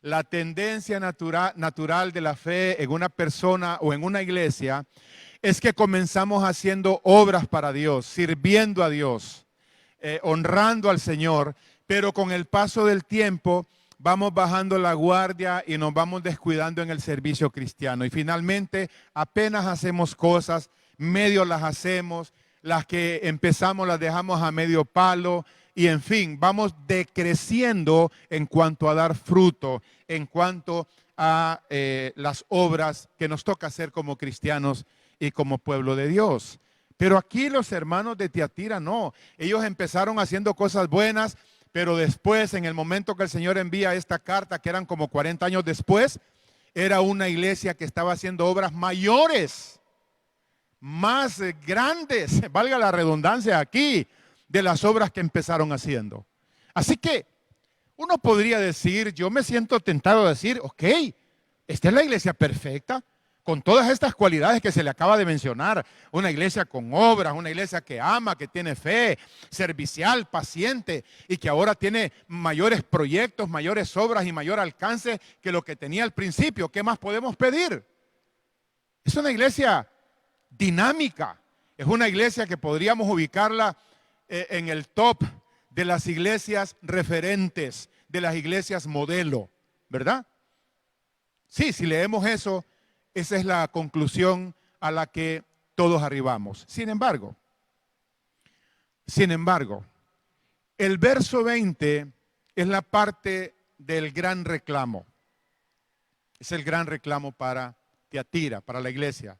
La tendencia natural de la fe en una persona o en una iglesia es que comenzamos haciendo obras para Dios, sirviendo a Dios, honrando al Señor, pero con el paso del tiempo vamos bajando la guardia y nos vamos descuidando en el servicio cristiano. Y finalmente apenas hacemos cosas, medio las hacemos, las que empezamos las dejamos a medio palo y en fin, vamos decreciendo en cuanto a dar fruto, en cuanto a las obras que nos toca hacer como cristianos y como pueblo de Dios. Pero aquí los hermanos de Tiatira no, ellos empezaron haciendo cosas buenas, pero después, en el momento que el Señor envía esta carta, que eran como 40 años después, era una iglesia que estaba haciendo obras mayores, más grandes, valga la redundancia aquí, de las obras que empezaron haciendo. Así que uno podría decir, yo me siento tentado a decir, ok, esta es la iglesia perfecta, con todas estas cualidades que se le acaba de mencionar. Una iglesia con obras, una iglesia que ama, que tiene fe, servicial, paciente y que ahora tiene mayores proyectos, mayores obras y mayor alcance que lo que tenía al principio. ¿Qué más podemos pedir? Es una iglesia dinámica. Es una iglesia que podríamos ubicarla en el top de las iglesias referentes, de las iglesias modelo, ¿verdad? Sí, si leemos eso, esa es la conclusión a la que todos arribamos. Sin embargo, el verso 20 es la parte del gran reclamo. Es el gran reclamo para Tiatira, para la iglesia.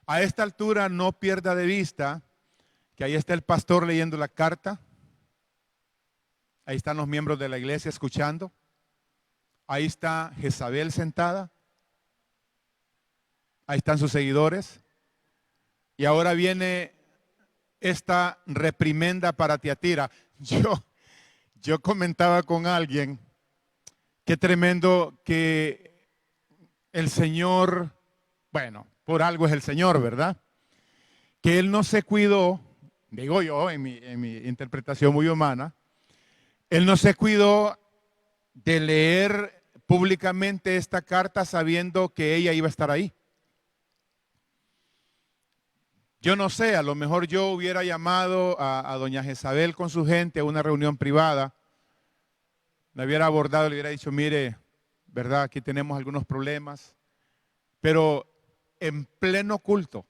A esta altura no pierda de vista que ahí está el pastor leyendo la carta. Ahí están los miembros de la iglesia escuchando. Ahí está Jezabel sentada. Ahí están sus seguidores. Y ahora viene esta reprimenda para Tiatira. Yo comentaba con alguien, qué tremendo que el Señor, bueno, por algo es el Señor, ¿verdad? Que Él no se cuidó, digo yo en mi interpretación muy humana, Él no se cuidó de leer públicamente esta carta sabiendo que ella iba a estar ahí. Yo no sé, a lo mejor yo hubiera llamado a doña Jezabel con su gente a una reunión privada, me hubiera abordado y le hubiera dicho, mire, verdad, aquí tenemos algunos problemas, pero en pleno culto,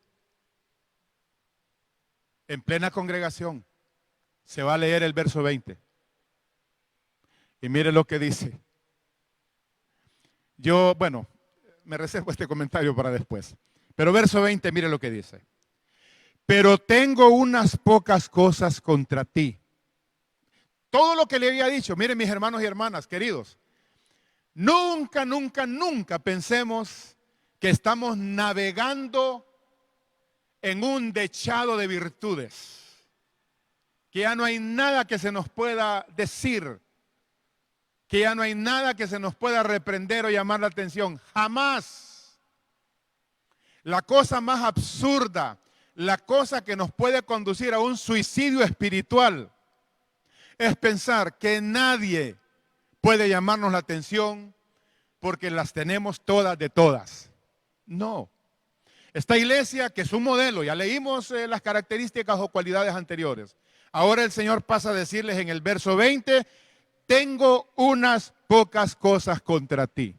en plena congregación, se va a leer el verso 20. Y mire lo que dice. Yo, bueno, me reservo este comentario para después. Pero verso 20, mire lo que dice. Pero tengo unas pocas cosas contra ti. Todo lo que le había dicho, miren mis hermanos y hermanas, queridos, nunca, nunca, nunca pensemos que estamos navegando en un dechado de virtudes, que ya no hay nada que se nos pueda decir, que ya no hay nada que se nos pueda reprender o llamar la atención. Jamás. La cosa más absurda, la cosa que nos puede conducir a un suicidio espiritual es pensar que nadie puede llamarnos la atención porque las tenemos todas de todas. No. Esta iglesia que es un modelo, ya leímos las características o cualidades anteriores. Ahora el Señor pasa a decirles en el verso 20, tengo unas pocas cosas contra ti.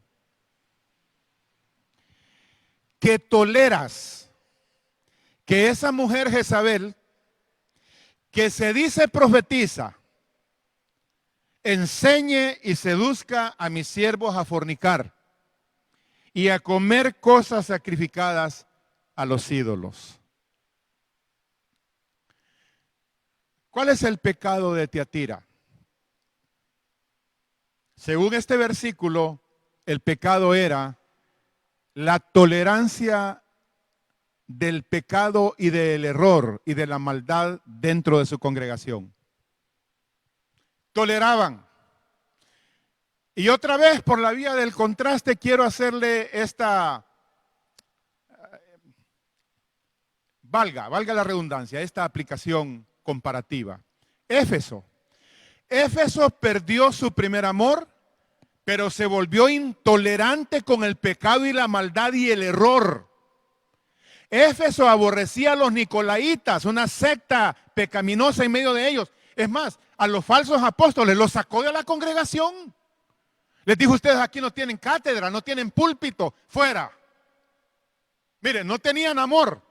Que toleras que esa mujer Jezabel, que se dice profetiza, enseñe y seduzca a mis siervos a fornicar y a comer cosas sacrificadas a los ídolos. ¿Cuál es el pecado de Tiatira? Según este versículo, el pecado era la tolerancia del pecado y del error y de la maldad dentro de su congregación. Toleraban. Y otra vez, por la vía del contraste, quiero hacerle esta, valga la redundancia, esta aplicación comparativa. Éfeso perdió su primer amor, pero se volvió intolerante con el pecado y la maldad y el error. Éfeso aborrecía a los nicolaitas, una secta pecaminosa en medio de ellos. Es más, a los falsos apóstoles los sacó de la congregación. Les dijo, ustedes aquí no tienen cátedra, no tienen púlpito, fuera. Miren, no tenían amor,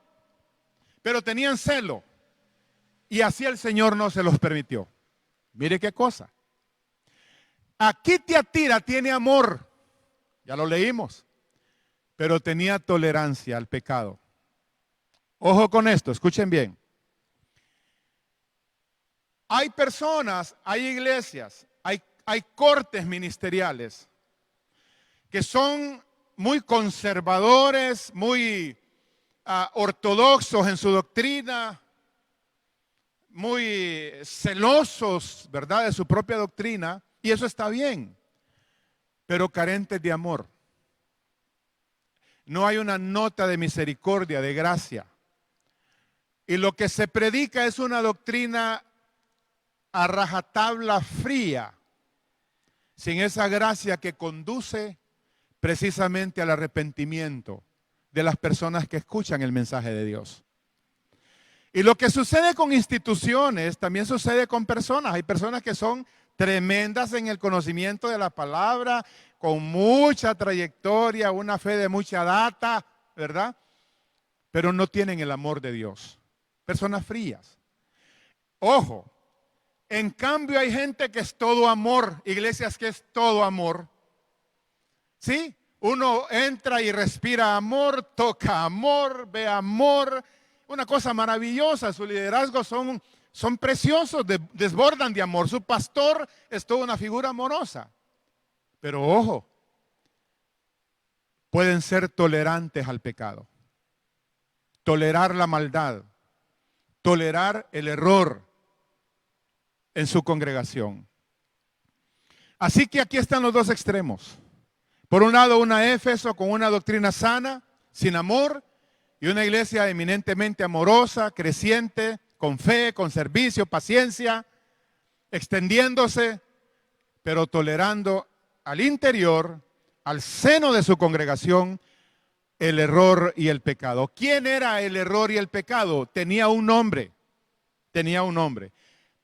pero tenían celo. Y así el Señor no se los permitió. Mire qué cosa. Aquí Tiatira tiene amor, ya lo leímos, pero tenía tolerancia al pecado. Ojo con esto, escuchen bien. Hay personas, hay iglesias, hay cortes ministeriales que son muy conservadores, muy ortodoxos en su doctrina, muy celosos, ¿verdad?, de su propia doctrina, y eso está bien, pero carentes de amor. No hay una nota de misericordia, de gracia. Y lo que se predica es una doctrina a rajatabla fría, sin esa gracia que conduce precisamente al arrepentimiento de las personas que escuchan el mensaje de Dios. Y lo que sucede con instituciones también sucede con personas. Hay personas que son tremendas en el conocimiento de la palabra, con mucha trayectoria, una fe de mucha data, ¿verdad? Pero no tienen el amor de Dios. Personas frías. Ojo, en cambio hay gente que es todo amor, iglesias que es todo amor. ¿Sí? Uno entra y respira amor, toca amor, ve amor. Una cosa maravillosa, su liderazgo son preciosos, desbordan de amor. Su pastor es toda una figura amorosa. Pero ojo, pueden ser tolerantes al pecado, tolerar la maldad, tolerar el error en su congregación. Así que aquí están los dos extremos. Por un lado, una Éfeso con una doctrina sana, sin amor, y una iglesia eminentemente amorosa, creciente, con fe, con servicio, paciencia, extendiéndose, pero tolerando al interior, al seno de su congregación, el error y el pecado. ¿Quién era el error y el pecado? Tenía un nombre.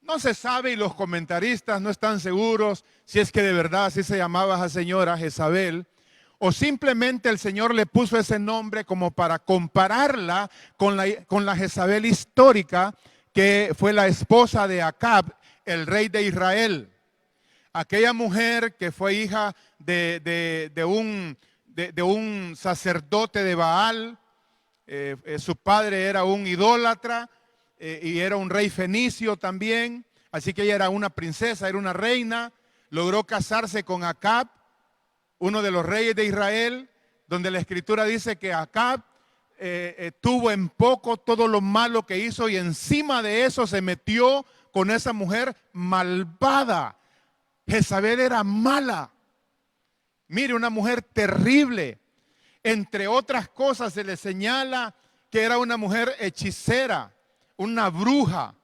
No se sabe y los comentaristas no están seguros si es que de verdad así se llamaba esa señora Jezabel, o simplemente el Señor le puso ese nombre como para compararla con la Jezabel histórica, que fue la esposa de Acab, el rey de Israel. Aquella mujer que fue hija de un sacerdote de Baal, su padre era un idólatra y era un rey fenicio también, así que ella era una princesa, era una reina, logró casarse con Acab, uno de los reyes de Israel, donde la escritura dice que Acab tuvo en poco todo lo malo que hizo y encima de eso se metió con esa mujer malvada. Jezabel era mala. Mire, una mujer terrible. Entre otras cosas se le señala que era una mujer hechicera, una bruja.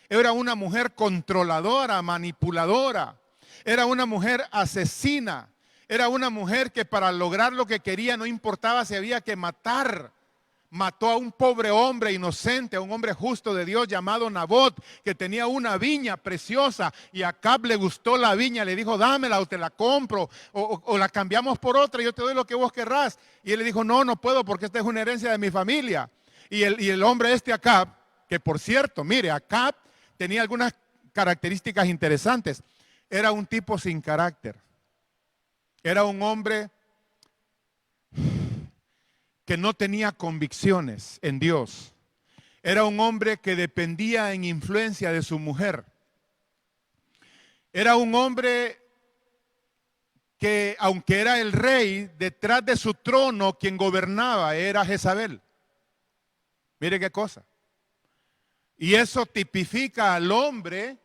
Era una mujer controladora, manipuladora. Era una mujer asesina. Era una mujer que para lograr lo que quería no importaba si había que matar mató a un pobre hombre inocente, a un hombre justo de Dios llamado Nabot, que tenía una viña preciosa, y a Acab le gustó la viña, le dijo, dámela o te la compro, o la cambiamos por otra, yo te doy lo que vos querrás. Y él le dijo, no, no puedo porque esta es una herencia de mi familia. Y el hombre Acab, que por cierto, mire, Acab tenía algunas características interesantes. Era un tipo sin carácter. Era un hombre que no tenía convicciones en Dios. Era un hombre que dependía en influencia de su mujer. Era un hombre que, aunque era el rey, detrás de su trono quien gobernaba era Jezabel. Mire qué cosa. Y eso tipifica al hombre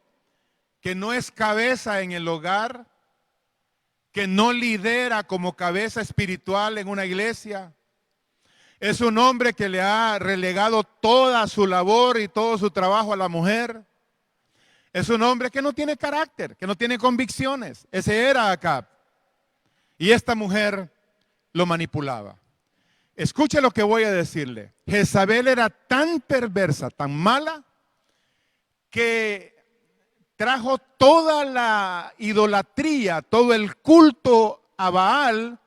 que no es cabeza en el hogar, que no lidera como cabeza espiritual en una iglesia. Es un hombre que le ha relegado toda su labor y todo su trabajo a la mujer. Es un hombre que no tiene carácter, que no tiene convicciones. Ese era Acab. Y esta mujer lo manipulaba. Escuche lo que voy a decirle. Jezabel era tan perversa, tan mala, que trajo toda la idolatría, todo el culto a Baal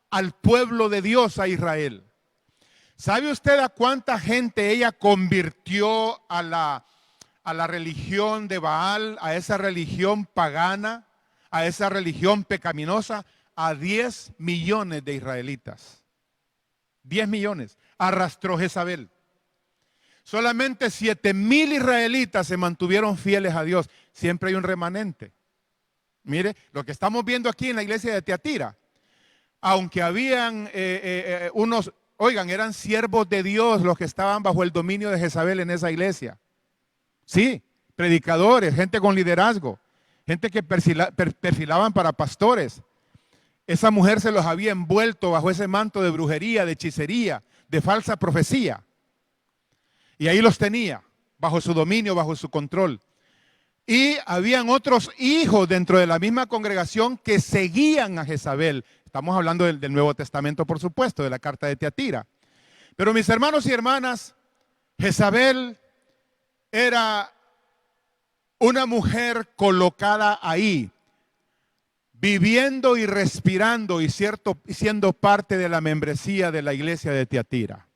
al pueblo de Dios, a Israel. ¿Sabe usted a cuánta gente ella convirtió a la religión de Baal, a esa religión pagana, a esa religión pecaminosa? A 10 millones de israelitas. 10 millones. Arrastró Jezabel. Solamente 7,000 israelitas se mantuvieron fieles a Dios. Siempre hay un remanente. Mire, lo que estamos viendo aquí en la iglesia de Tiatira, aunque habían unos, oigan, eran siervos de Dios los que estaban bajo el dominio de Jezabel en esa iglesia. Sí, predicadores, gente con liderazgo, gente que perfilaban para pastores. Esa mujer se los había envuelto bajo ese manto de brujería, de hechicería, de falsa profecía. Y ahí los tenía, bajo su dominio, bajo su control. Y habían otros hijos dentro de la misma congregación que seguían a Jezabel. Estamos hablando del Nuevo Testamento, por supuesto, de la carta de Tiatira. Pero mis hermanos y hermanas, Jezabel era una mujer colocada ahí, viviendo y respirando y siendo parte de la membresía de la iglesia de Tiatira.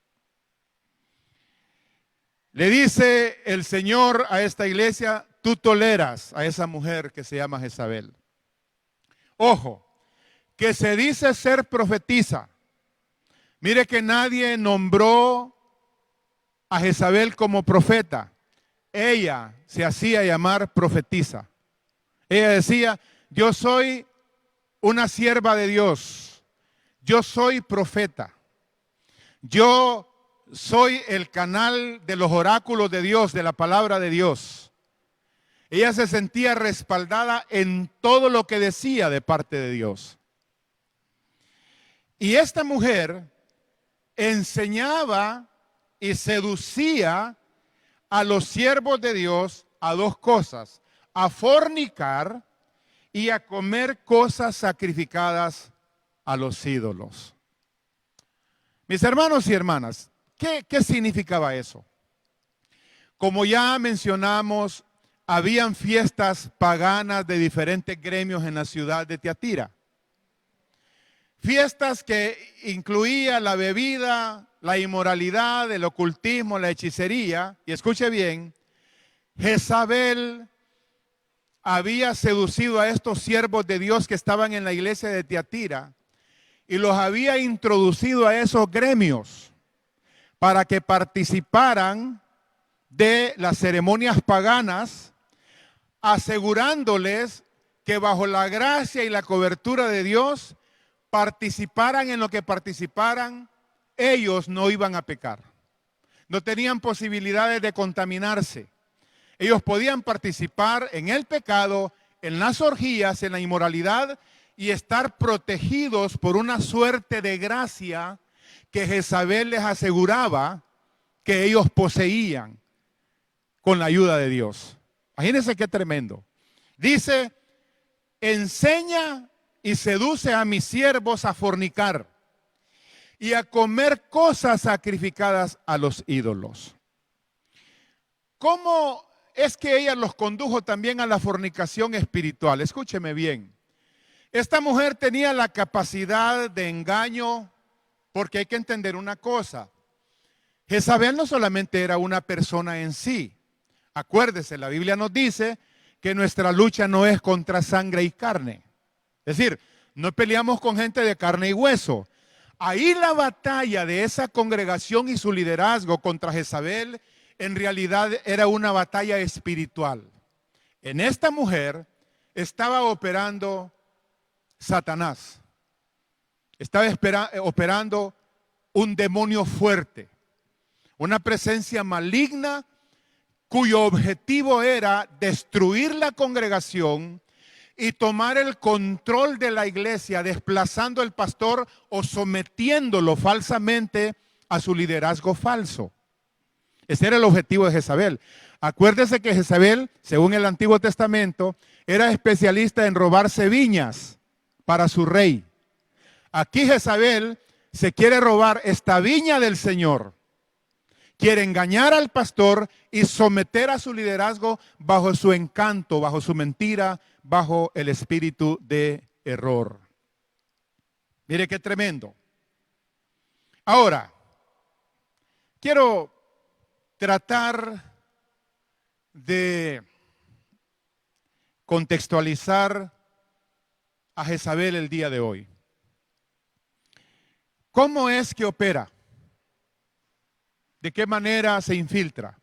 Le dice el Señor a esta iglesia, tú toleras a esa mujer que se llama Jezabel. Ojo, que se dice ser profetisa. Mire que nadie nombró a Jezabel como profeta. Ella se hacía llamar profetisa. Ella decía, yo soy una sierva de Dios. Yo soy profeta. Yo soy el canal de los oráculos de Dios, de la palabra de Dios. Ella se sentía respaldada en todo lo que decía de parte de Dios. Y esta mujer enseñaba y seducía a los siervos de Dios a dos cosas: a fornicar y a comer cosas sacrificadas a los ídolos. Mis hermanos y hermanas, ¿qué significaba eso? Como ya mencionamos, habían fiestas paganas de diferentes gremios en la ciudad de Tiatira. Fiestas que incluía la bebida, la inmoralidad, el ocultismo, la hechicería. Y escuche bien, Jezabel había seducido a estos siervos de Dios que estaban en la iglesia de Tiatira y los había introducido a esos gremios para que participaran de las ceremonias paganas, asegurándoles que bajo la gracia y la cobertura de Dios participaran en lo que participaran, ellos no iban a pecar. No tenían posibilidades de contaminarse. Ellos podían participar en el pecado, en las orgías, en la inmoralidad y estar protegidos por una suerte de gracia que Jezabel les aseguraba que ellos poseían con la ayuda de Dios. Imagínense qué tremendo. Dice, enseña y seduce a mis siervos a fornicar y a comer cosas sacrificadas a los ídolos. ¿Cómo es que ella los condujo también a la fornicación espiritual? Escúcheme bien. Esta mujer tenía la capacidad de engaño, porque hay que entender una cosa. Jezabel no solamente era una persona en sí. Acuérdese, la Biblia nos dice que nuestra lucha no es contra sangre y carne. Es decir, no peleamos con gente de carne y hueso. Ahí la batalla de esa congregación y su liderazgo contra Jezabel en realidad era una batalla espiritual. En esta mujer estaba operando Satanás. Estaba operando un demonio fuerte, una presencia maligna cuyo objetivo era destruir la congregación y tomar el control de la iglesia, desplazando al pastor o sometiéndolo falsamente a su liderazgo falso. Ese era el objetivo de Jezabel. Acuérdese que Jezabel, según el Antiguo Testamento, era especialista en robarse viñas para su rey. Aquí Jezabel se quiere robar esta viña del Señor. Quiere engañar al pastor y someter a su liderazgo bajo su encanto, bajo su mentira, bajo el espíritu de error. Mire qué tremendo. Ahora, quiero tratar de contextualizar a Jezabel el día de hoy. ¿Cómo es que opera? ¿De qué manera se infiltra?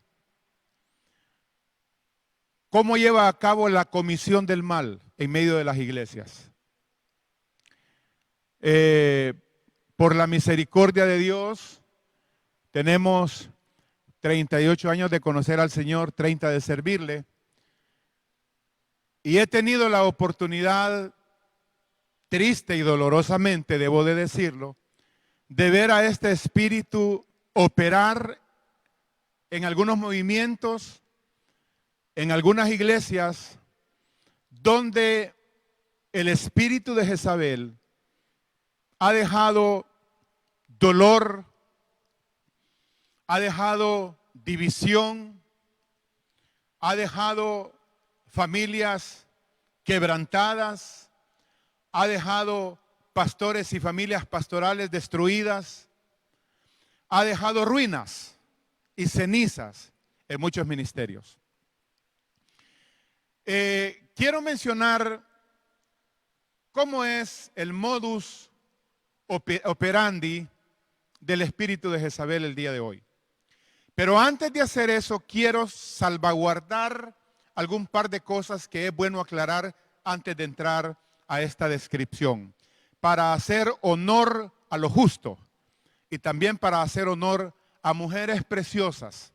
¿Cómo lleva a cabo la comisión del mal en medio de las iglesias? Por la misericordia de Dios, tenemos 38 años de conocer al Señor, 30 de servirle. Y he tenido la oportunidad, triste y dolorosamente, debo de decirlo, de ver a este espíritu operar en algunos movimientos, en algunas iglesias, donde el espíritu de Jezabel ha dejado dolor, ha dejado división, ha dejado familias quebrantadas, ha dejado pastores y familias pastorales destruidas, ha dejado ruinas y cenizas en muchos ministerios. Quiero mencionar cómo es el modus operandi del espíritu de Jezabel el día de hoy. Pero antes de hacer eso, quiero salvaguardar algún par de cosas que es bueno aclarar antes de entrar a esta descripción, para hacer honor a lo justo y también para hacer honor a mujeres preciosas,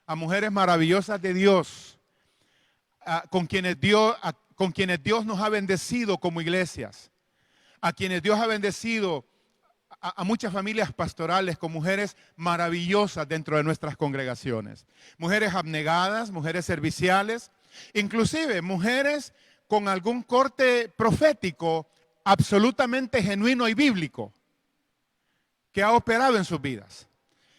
a mujeres maravillosas de Dios, con quienes Dios nos ha bendecido como iglesias, a quienes Dios ha bendecido a muchas familias pastorales con mujeres maravillosas dentro de nuestras congregaciones. Mujeres abnegadas, mujeres serviciales, inclusive mujeres con algún corte profético absolutamente genuino y bíblico que ha operado en sus vidas.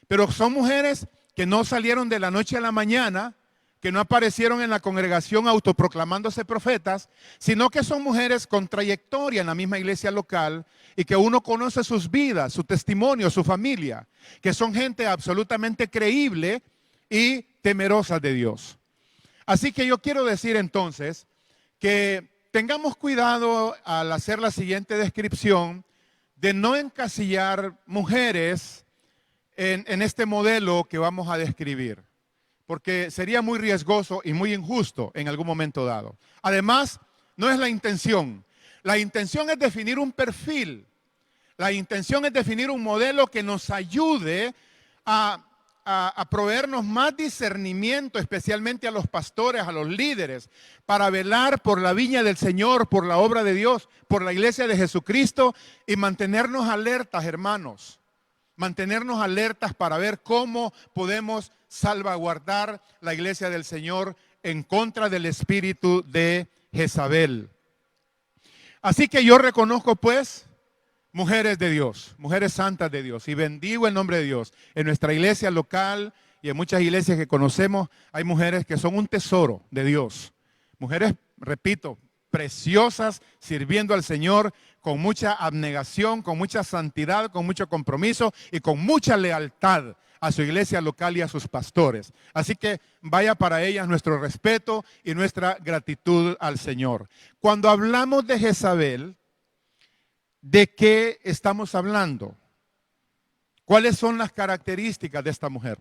Pero son mujeres que no salieron de la noche a la mañana, que no aparecieron en la congregación autoproclamándose profetas, sino que son mujeres con trayectoria en la misma iglesia local y que uno conoce sus vidas, su testimonio, su familia, que son gente absolutamente creíble y temerosa de Dios. Así que yo quiero decir entonces que tengamos cuidado al hacer la siguiente descripción de no encasillar mujeres en este modelo que vamos a describir, porque sería muy riesgoso y muy injusto en algún momento dado. Además, no es la intención. La intención es definir un perfil. La intención es definir un modelo que nos ayude a proveernos más discernimiento, especialmente a los pastores, a los líderes, para velar por la viña del Señor, por la obra de Dios, por la iglesia de Jesucristo y mantenernos alertas, hermanos. Mantenernos alertas para ver cómo podemos salvaguardar la iglesia del Señor en contra del espíritu de Jezabel. Así que yo reconozco pues mujeres de Dios, mujeres santas de Dios. Y bendigo el nombre de Dios. En nuestra iglesia local y en muchas iglesias que conocemos hay mujeres que son un tesoro de Dios. Mujeres, repito, preciosas, sirviendo al Señor con mucha abnegación, con mucha santidad, con mucho compromiso y con mucha lealtad a su iglesia local y a sus pastores. Así que vaya para ellas nuestro respeto y nuestra gratitud al Señor. Cuando hablamos de Jezabel, ¿de qué estamos hablando? ¿Cuáles son las características de esta mujer?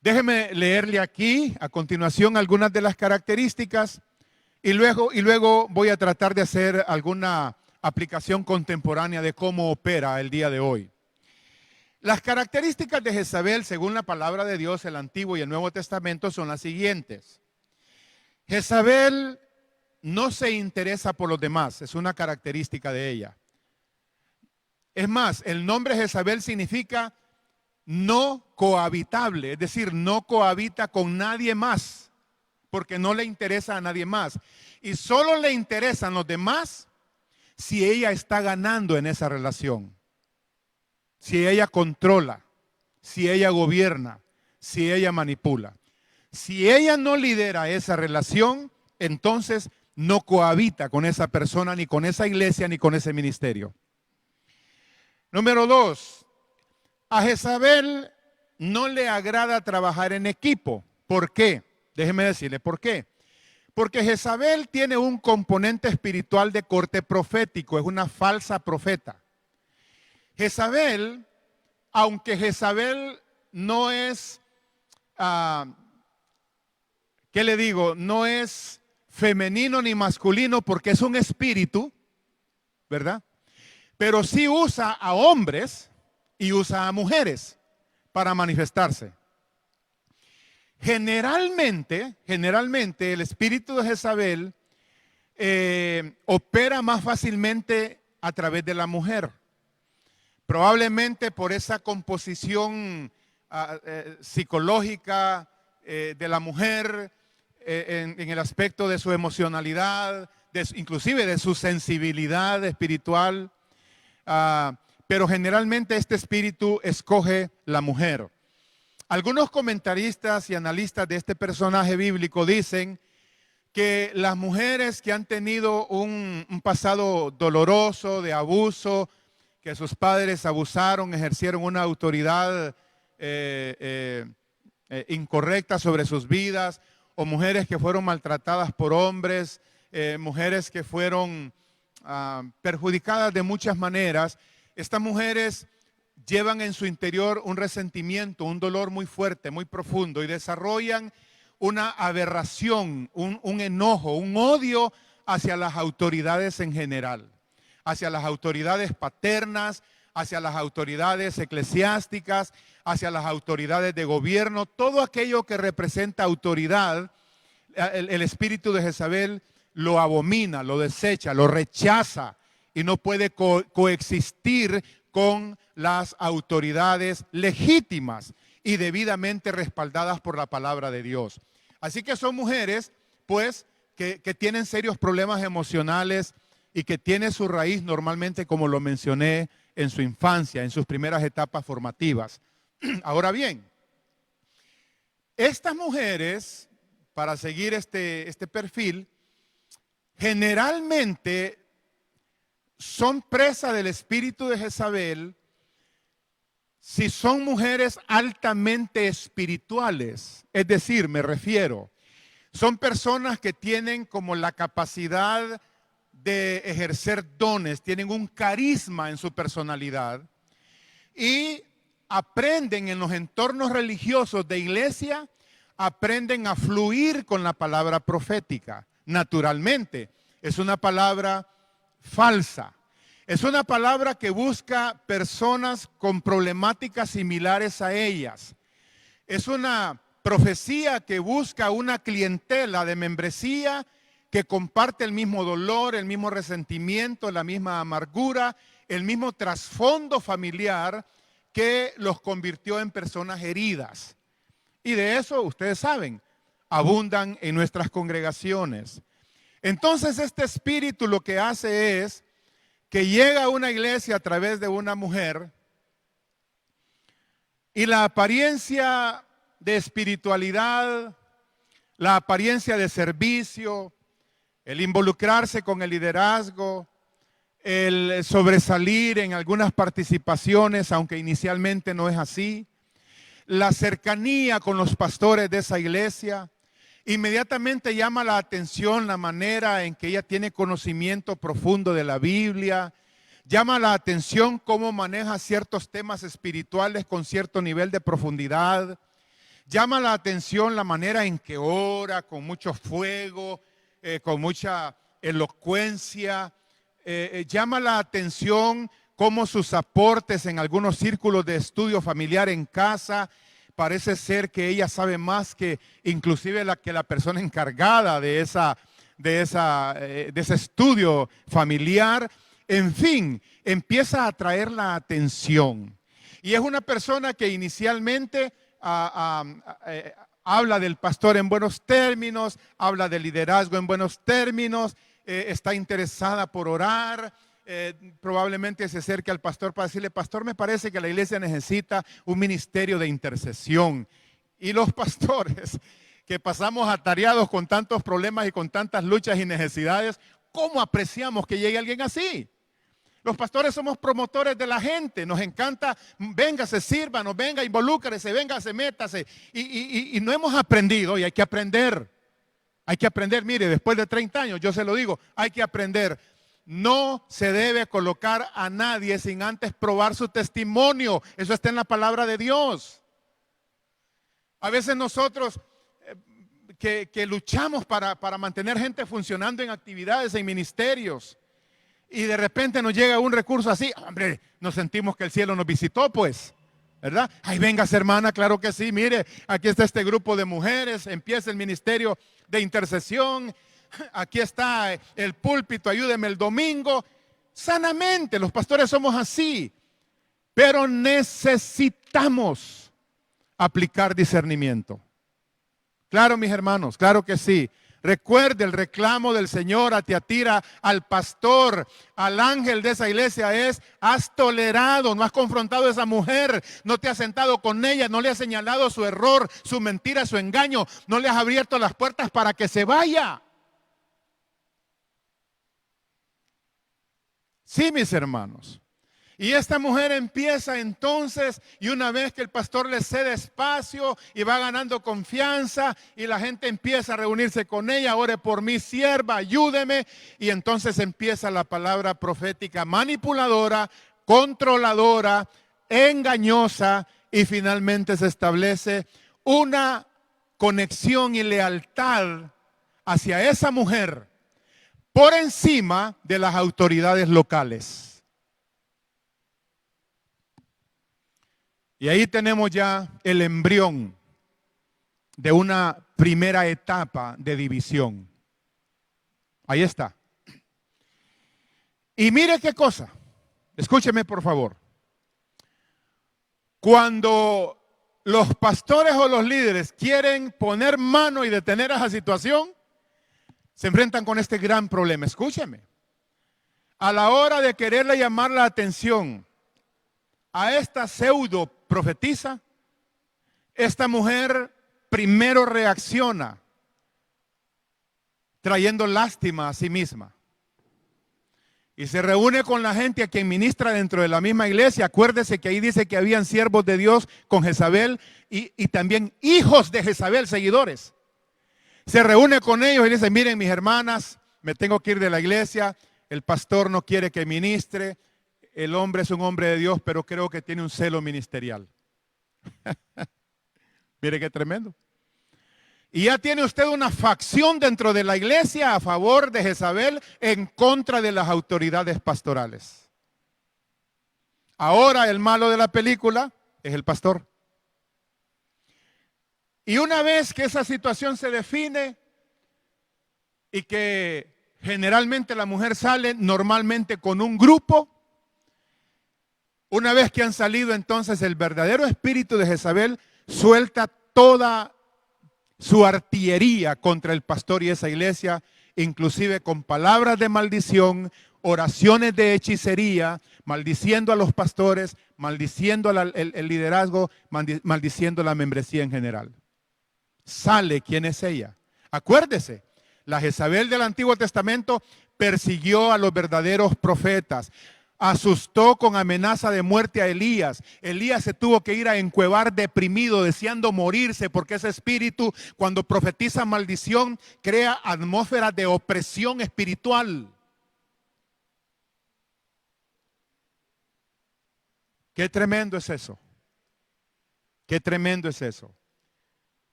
Déjeme leerle aquí a continuación algunas de las características y luego voy a tratar de hacer alguna aplicación contemporánea de cómo opera el día de hoy. Las características de Jezabel, según la palabra de Dios, el Antiguo y el Nuevo Testamento, son las siguientes. Jezabel no se interesa por los demás, es una característica de ella. Es más, el nombre Jezabel significa no cohabitable, es decir, no cohabita con nadie más, porque no le interesa a nadie más. Y solo le interesan los demás si ella está ganando en esa relación, si ella controla, si ella gobierna, si ella manipula. Si ella no lidera esa relación, entonces no cohabita con esa persona, ni con esa iglesia, ni con ese ministerio. Número 2, a Jezabel no le agrada trabajar en equipo. ¿Por qué? Déjeme decirle por qué. Porque Jezabel tiene un componente espiritual de corte profético, es una falsa profeta. Jezabel, aunque Jezabel no es, ¿qué le digo? No es femenino ni masculino porque es un espíritu, ¿verdad? Pero sí usa a hombres y usa a mujeres para manifestarse. Generalmente el espíritu de Jezabel opera más fácilmente a través de la mujer. Probablemente por esa composición psicológica de la mujer en el aspecto de su emocionalidad, inclusive de su sensibilidad espiritual. Pero generalmente este espíritu escoge la mujer. Algunos comentaristas y analistas de este personaje bíblico dicen que las mujeres que han tenido un pasado doloroso de abuso, que sus padres abusaron, ejercieron una autoridad incorrecta sobre sus vidas, o mujeres que fueron maltratadas por hombres, mujeres que fueron perjudicadas de muchas maneras. Estas mujeres llevan en su interior un resentimiento, un dolor muy fuerte, muy profundo, y desarrollan una aberración, un enojo, un odio hacia las autoridades en general, hacia las autoridades paternas, hacia las autoridades eclesiásticas, hacia las autoridades de gobierno, todo aquello que representa autoridad. El espíritu de Jezabel lo abomina, lo desecha, lo rechaza y no puede coexistir con las autoridades legítimas y debidamente respaldadas por la palabra de Dios. Así que son mujeres, pues, que tienen serios problemas emocionales y que tienen su raíz normalmente, como lo mencioné, en su infancia, en sus primeras etapas formativas. Ahora bien, estas mujeres, para seguir este perfil, generalmente son presa del espíritu de Jezabel si son mujeres altamente espirituales. Es decir, me refiero, son personas que tienen como la capacidad de ejercer dones, tienen un carisma en su personalidad y aprenden en los entornos religiosos de iglesia, aprenden a fluir con la palabra profética. Naturalmente, es una palabra falsa. Es una palabra que busca personas con problemáticas similares a ellas. Es una profecía que busca una clientela de membresía que comparte el mismo dolor, el mismo resentimiento, la misma amargura, el mismo trasfondo familiar que los convirtió en personas heridas. Y de eso, ustedes saben, abundan en nuestras congregaciones. Entonces este espíritu lo que hace es que llega a una iglesia a través de una mujer y la apariencia de espiritualidad, la apariencia de servicio, el involucrarse con el liderazgo, el sobresalir en algunas participaciones, aunque inicialmente no es así, la cercanía con los pastores de esa iglesia, inmediatamente llama la atención la manera en que ella tiene conocimiento profundo de la Biblia, llama la atención cómo maneja ciertos temas espirituales con cierto nivel de profundidad, llama la atención la manera en que ora con mucho fuego, con mucha elocuencia, llama la atención cómo sus aportes en algunos círculos de estudio familiar en casa, parece ser que ella sabe más que inclusive que la persona encargada de ese estudio familiar. En fin, empieza a atraer la atención. Y es una persona que inicialmente habla del pastor en buenos términos, habla del liderazgo en buenos términos, está interesada por orar, probablemente se acerque al pastor para decirle: pastor, me parece que la iglesia necesita un ministerio de intercesión. Y los pastores que pasamos atareados con tantos problemas y con tantas luchas y necesidades, ¿cómo apreciamos que llegue alguien así? Los pastores somos promotores de la gente, nos encanta: véngase, sírvanos, venga, involúcrese, véngase, métase. Y no hemos aprendido, y hay que aprender. Hay que aprender, mire, después de 30 años, yo se lo digo, hay que aprender. No se debe colocar a nadie sin antes probar su testimonio. Eso está en la palabra de Dios. A veces nosotros que luchamos para mantener gente funcionando en actividades, en ministerios, y de repente nos llega un recurso así, hombre, nos sentimos que el cielo nos visitó, pues, ¿verdad? Ay, vengas, hermana, claro que sí, mire, aquí está este grupo de mujeres, empieza el ministerio de intercesión, aquí está el púlpito, ayúdeme el domingo. Sanamente, los pastores somos así, pero necesitamos aplicar discernimiento. Claro, mis hermanos, claro que sí. Recuerde, el reclamo del Señor a Tiatira, al pastor, al ángel de esa iglesia es: has tolerado, no has confrontado a esa mujer, no te has sentado con ella, no le has señalado su error, su mentira, su engaño, no le has abierto las puertas para que se vaya. Sí, mis hermanos. Y esta mujer empieza entonces, y una vez que el pastor le cede espacio y va ganando confianza y la gente empieza a reunirse con ella: ore por mí, sierva, ayúdeme. Y entonces empieza la palabra profética manipuladora, controladora, engañosa, y finalmente se establece una conexión y lealtad hacia esa mujer por encima de las autoridades locales. Y ahí tenemos ya el embrión de una primera etapa de división. Ahí está. Y mire qué cosa. Escúcheme, por favor. Cuando los pastores o los líderes quieren poner mano y detener esa situación, se enfrentan con este gran problema. Escúcheme. A la hora de quererle llamar la atención a esta pseudo profetisa, esta mujer primero reacciona trayendo lástima a sí misma. Y se reúne con la gente a quien ministra dentro de la misma iglesia. Acuérdese que ahí dice que habían siervos de Dios con Jezabel y también hijos de Jezabel, seguidores. Se reúne con ellos y dice: miren, mis hermanas, me tengo que ir de la iglesia, el pastor no quiere que ministre, el hombre es un hombre de Dios, pero creo que tiene un celo ministerial. Mire qué tremendo. Y ya tiene usted una facción dentro de la iglesia a favor de Jezabel, en contra de las autoridades pastorales. Ahora el malo de la película es el pastor. Y una vez que esa situación se define y que generalmente la mujer sale normalmente con un grupo, una vez que han salido, entonces el verdadero espíritu de Jezabel suelta toda su artillería contra el pastor y esa iglesia inclusive con palabras de maldición, oraciones de hechicería, maldiciendo a los pastores, maldiciendo el liderazgo, maldiciendo la membresía en general. Sale quién es ella. Acuérdese, la Jezabel del Antiguo Testamento persiguió a los verdaderos profetas. Asustó con amenaza de muerte a Elías. Elías se tuvo que ir a encuevar deprimido, deseando morirse, porque ese espíritu, cuando profetiza maldición, crea atmósferas de opresión espiritual. Qué tremendo es eso. Qué tremendo es eso.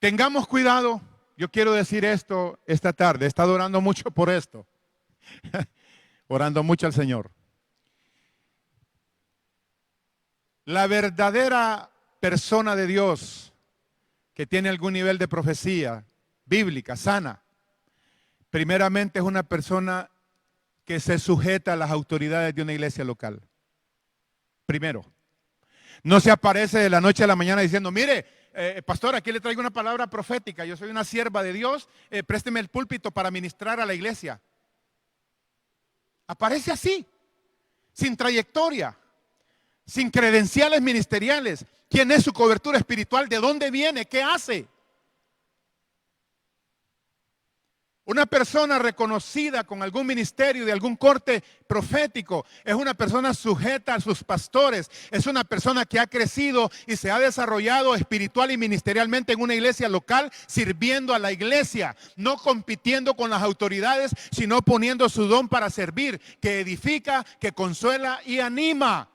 Tengamos cuidado. Yo quiero decir esto esta tarde. He estado orando mucho por esto. Orando mucho al Señor. La verdadera persona de Dios que tiene algún nivel de profecía bíblica, sana, primeramente es una persona que se sujeta a las autoridades de una iglesia local. Primero. No se aparece de la noche a la mañana diciendo, mire, pastor, aquí le traigo una palabra profética. Yo soy una sierva de Dios, présteme el púlpito para ministrar a la iglesia. Aparece así, sin trayectoria, sin credenciales ministeriales. ¿Quién es su cobertura espiritual? ¿De dónde viene? ¿Qué hace? Una persona reconocida con algún ministerio de algún corte profético es una persona sujeta a sus pastores. Es una persona que ha crecido y se ha desarrollado espiritual y ministerialmente en una iglesia local, sirviendo a la iglesia, no compitiendo con las autoridades, sino poniendo su don para servir, que edifica, que consuela y anima.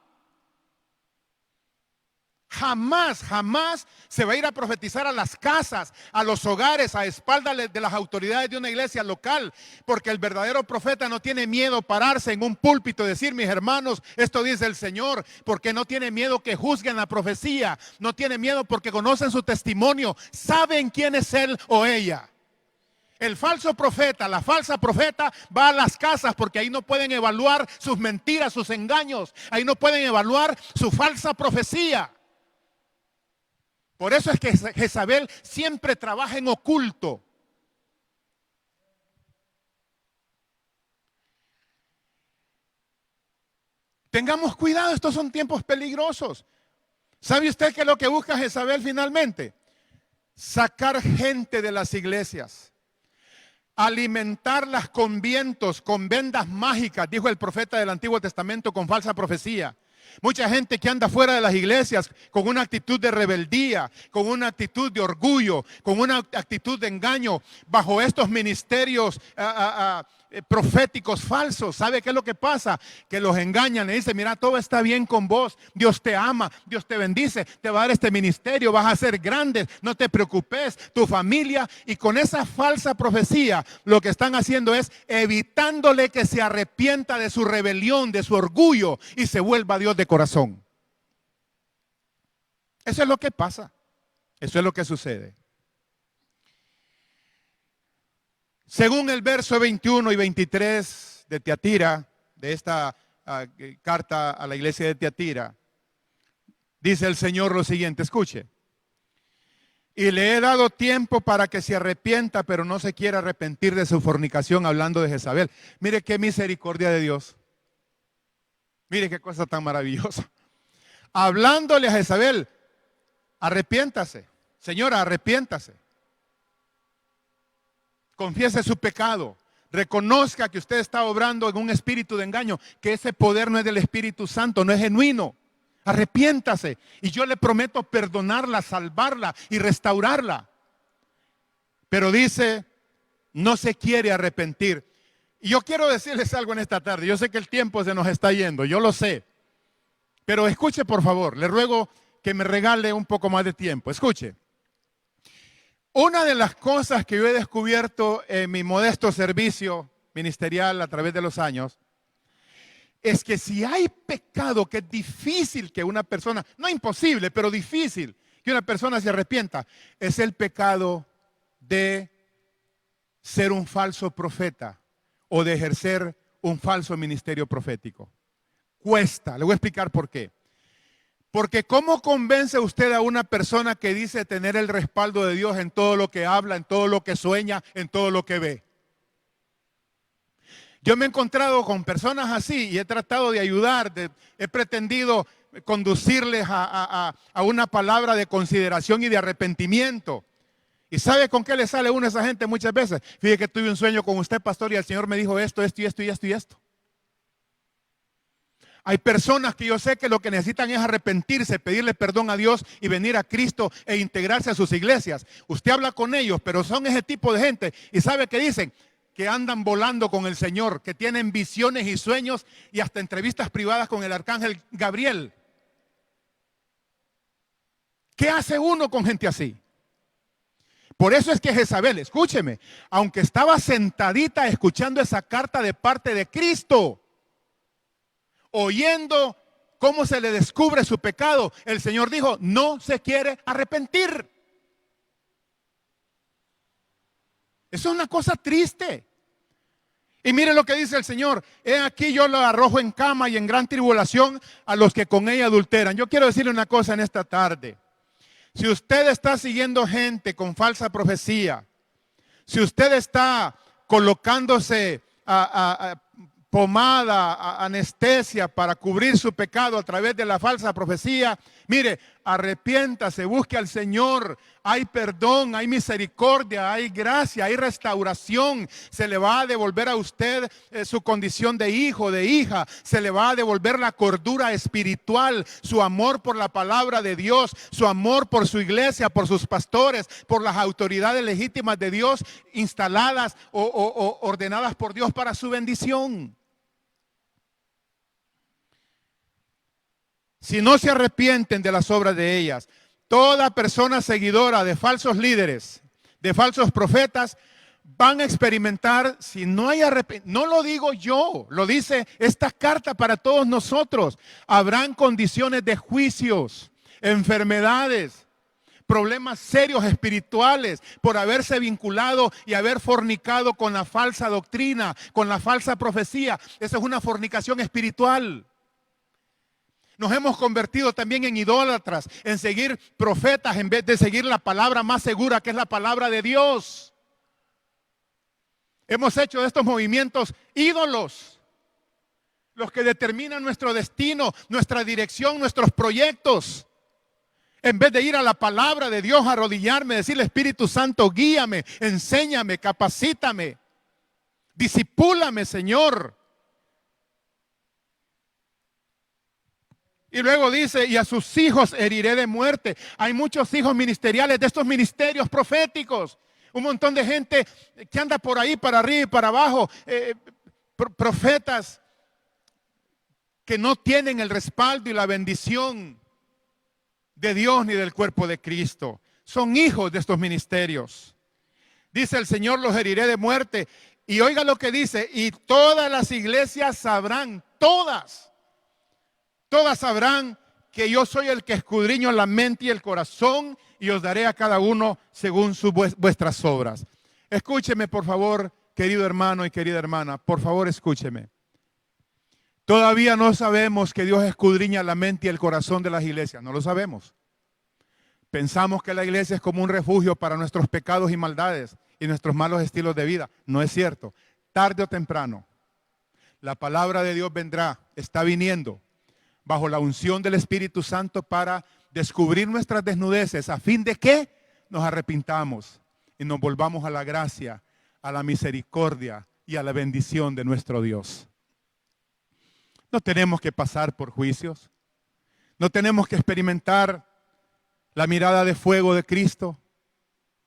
Jamás, jamás se va a ir a profetizar a las casas, a los hogares, a espaldas de las autoridades de una iglesia local, porque el verdadero profeta no tiene miedo pararse en un púlpito y decir, mis hermanos, esto dice el Señor, porque no tiene miedo que juzguen la profecía, no tiene miedo porque conocen su testimonio, saben quién es él o ella. El falso profeta, la falsa profeta va a las casas porque ahí no pueden evaluar sus mentiras, sus engaños, ahí no pueden evaluar su falsa profecía. Por eso es que Jezabel siempre trabaja en oculto. Tengamos cuidado, estos son tiempos peligrosos. ¿Sabe usted qué es lo que busca Jezabel finalmente? Sacar gente de las iglesias. Alimentarlas con vientos, con vendas mágicas, dijo el profeta del Antiguo Testamento con falsa profecía. Mucha gente que anda fuera de las iglesias con una actitud de rebeldía, con una actitud de orgullo, con una actitud de engaño, bajo estos ministerios proféticos falsos. ¿Sabe qué es lo que pasa? Que los engañan, le dicen, mira, todo está bien con vos, Dios te ama, Dios te bendice, te va a dar este ministerio, vas a ser grande, no te preocupes, tu familia. Y con esa falsa profecía lo que están haciendo es evitándole que se arrepienta de su rebelión, de su orgullo y se vuelva a Dios de corazón. Eso es lo que pasa, eso es lo que sucede. Según el verso 21 y 23 de Tiatira, de esta carta a la iglesia de Tiatira, dice el Señor lo siguiente, escuche. Y le he dado tiempo para que se arrepienta, pero no se quiere arrepentir de su fornicación, hablando de Jezabel. Mire qué misericordia de Dios. Mire qué cosa tan maravillosa. Hablándole a Jezabel, arrepiéntase. Señora, arrepiéntase. Confiese su pecado. Reconozca que usted está obrando en un espíritu de engaño, que ese poder no es del Espíritu Santo, no es genuino. Arrepiéntase y yo le prometo perdonarla, salvarla y restaurarla. Pero dice, no se quiere arrepentir. Y yo quiero decirles algo en esta tarde. Yo sé que el tiempo se nos está yendo, yo lo sé. Pero escuche por favor, le ruego que me regale un poco más de tiempo. Escuche. Una de las cosas que yo he descubierto en mi modesto servicio ministerial a través de los años es que si hay pecado que es difícil que una persona, no imposible, pero difícil que una persona se arrepienta, es el pecado de ser un falso profeta o de ejercer un falso ministerio profético. Cuesta, le voy a explicar por qué. Porque ¿cómo convence usted a una persona que dice tener el respaldo de Dios en todo lo que habla, en todo lo que sueña, en todo lo que ve? Yo me he encontrado con personas así y he tratado de ayudar, he pretendido conducirles a una palabra de consideración y de arrepentimiento. ¿Y sabe con qué le sale uno a esa gente muchas veces? Fíjese que tuve un sueño con usted, pastor, y el Señor me dijo esto, esto y esto y esto y esto. Hay personas que yo sé que lo que necesitan es arrepentirse, pedirle perdón a Dios y venir a Cristo e integrarse a sus iglesias. Usted habla con ellos, pero son ese tipo de gente. ¿Y sabe qué dicen? Que andan volando con el Señor, que tienen visiones y sueños y hasta entrevistas privadas con el arcángel Gabriel. ¿Qué hace uno con gente así? Por eso es que Jezabel, escúcheme, aunque estaba sentadita escuchando esa carta de parte de Cristo, oyendo cómo se le descubre su pecado, el Señor dijo, no se quiere arrepentir. Eso es una cosa triste. Y mire lo que dice el Señor, he aquí yo lo arrojo en cama y en gran tribulación a los que con ella adulteran. Yo quiero decirle una cosa en esta tarde. Si usted está siguiendo gente con falsa profecía, si usted está colocándose pomada, anestesia para cubrir su pecado a través de la falsa profecía, mire, arrepiéntase, busque al Señor. Hay perdón, hay misericordia, hay gracia, hay restauración. Se le va a devolver a usted su condición de hijo, de hija. Se le va a devolver la cordura espiritual, su amor por la palabra de Dios, su amor por su iglesia, por sus pastores, por las autoridades legítimas de Dios instaladas o ordenadas por Dios para su bendición. Si no se arrepienten de las obras de ellas, toda persona seguidora de falsos líderes, de falsos profetas, van a experimentar, si no hay arrepentimiento, no lo digo yo, lo dice esta carta para todos nosotros, habrán condiciones de juicios, enfermedades, problemas serios espirituales por haberse vinculado y haber fornicado con la falsa doctrina, con la falsa profecía. Esa es una fornicación espiritual. Nos hemos convertido también en idólatras, en seguir profetas en vez de seguir la palabra más segura, que es la palabra de Dios. Hemos hecho de estos movimientos ídolos, los que determinan nuestro destino, nuestra dirección, nuestros proyectos. En vez de ir a la palabra de Dios, arrodillarme, decirle, Espíritu Santo, guíame, enséñame, capacítame, discipúlame, Señor. Y luego dice, y a sus hijos heriré de muerte. Hay muchos hijos ministeriales de estos ministerios proféticos. Un montón de gente que anda por ahí, para arriba y para abajo. Profetas que no tienen el respaldo y la bendición de Dios ni del cuerpo de Cristo. Son hijos de estos ministerios. Dice el Señor, los heriré de muerte. Y oiga lo que dice, y todas las iglesias sabrán, todas sabrán que yo soy el que escudriño la mente y el corazón y os daré a cada uno según vuestras obras. Escúcheme, por favor, querido hermano y querida hermana, por favor, escúcheme. Todavía no sabemos que Dios escudriña la mente y el corazón de las iglesias, no lo sabemos. Pensamos que la iglesia es como un refugio para nuestros pecados y maldades y nuestros malos estilos de vida. No es cierto. Tarde o temprano, la palabra de Dios vendrá, está viniendo, bajo la unción del Espíritu Santo para descubrir nuestras desnudeces, a fin de que nos arrepintamos y nos volvamos a la gracia, a la misericordia y a la bendición de nuestro Dios. No tenemos que pasar por juicios, no tenemos que experimentar la mirada de fuego de Cristo.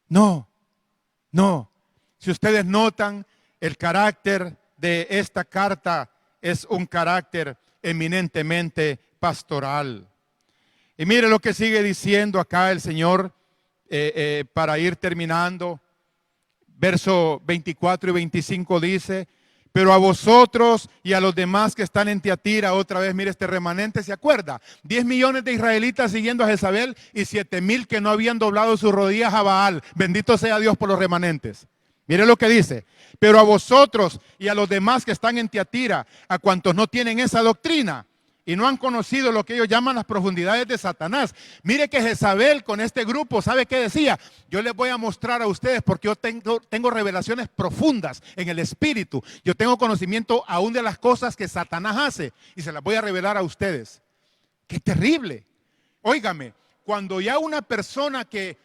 No. Si ustedes notan, el carácter de esta carta es un carácter eminentemente pastoral. Y mire lo que sigue diciendo acá el Señor para ir terminando. Verso 24 y 25 dice, pero a vosotros y a los demás que están en Tiatira, otra vez, mire este remanente, ¿se acuerda? 10 millones de israelitas siguiendo a Jezabel y 7,000 que no habían doblado sus rodillas a Baal. Bendito sea Dios por los remanentes. Mire lo que dice, pero a vosotros y a los demás que están en Tiatira, a cuantos no tienen esa doctrina, y no han conocido lo que ellos llaman las profundidades de Satanás. Mire que Jezabel con este grupo, ¿sabe qué decía? Yo les voy a mostrar a ustedes porque yo tengo revelaciones profundas en el espíritu. Yo tengo conocimiento aún de las cosas que Satanás hace y se las voy a revelar a ustedes. ¡Qué terrible! Óigame, cuando ya una persona que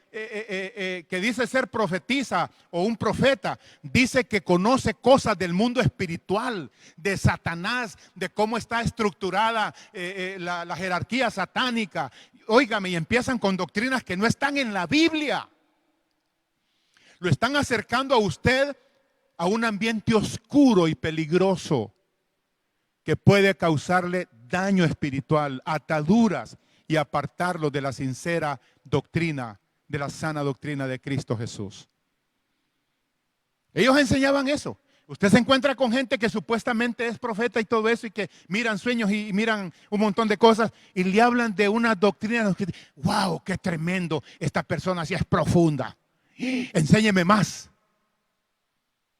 dice ser profetisa o un profeta, dice que conoce cosas del mundo espiritual, de Satanás, de cómo está estructurada la jerarquía satánica, óigame, y empiezan con doctrinas que no están en la Biblia. Lo están acercando a usted a un ambiente oscuro y peligroso que puede causarle daño espiritual, ataduras y apartarlo de la sincera doctrina, de la sana doctrina de Cristo Jesús. Ellos enseñaban eso. Usted se encuentra con gente que supuestamente es profeta y todo eso y que miran sueños y miran un montón de cosas y le hablan de una doctrina. ¡Wow! ¡Qué tremendo! Esta persona sí es profunda. Enséñeme más.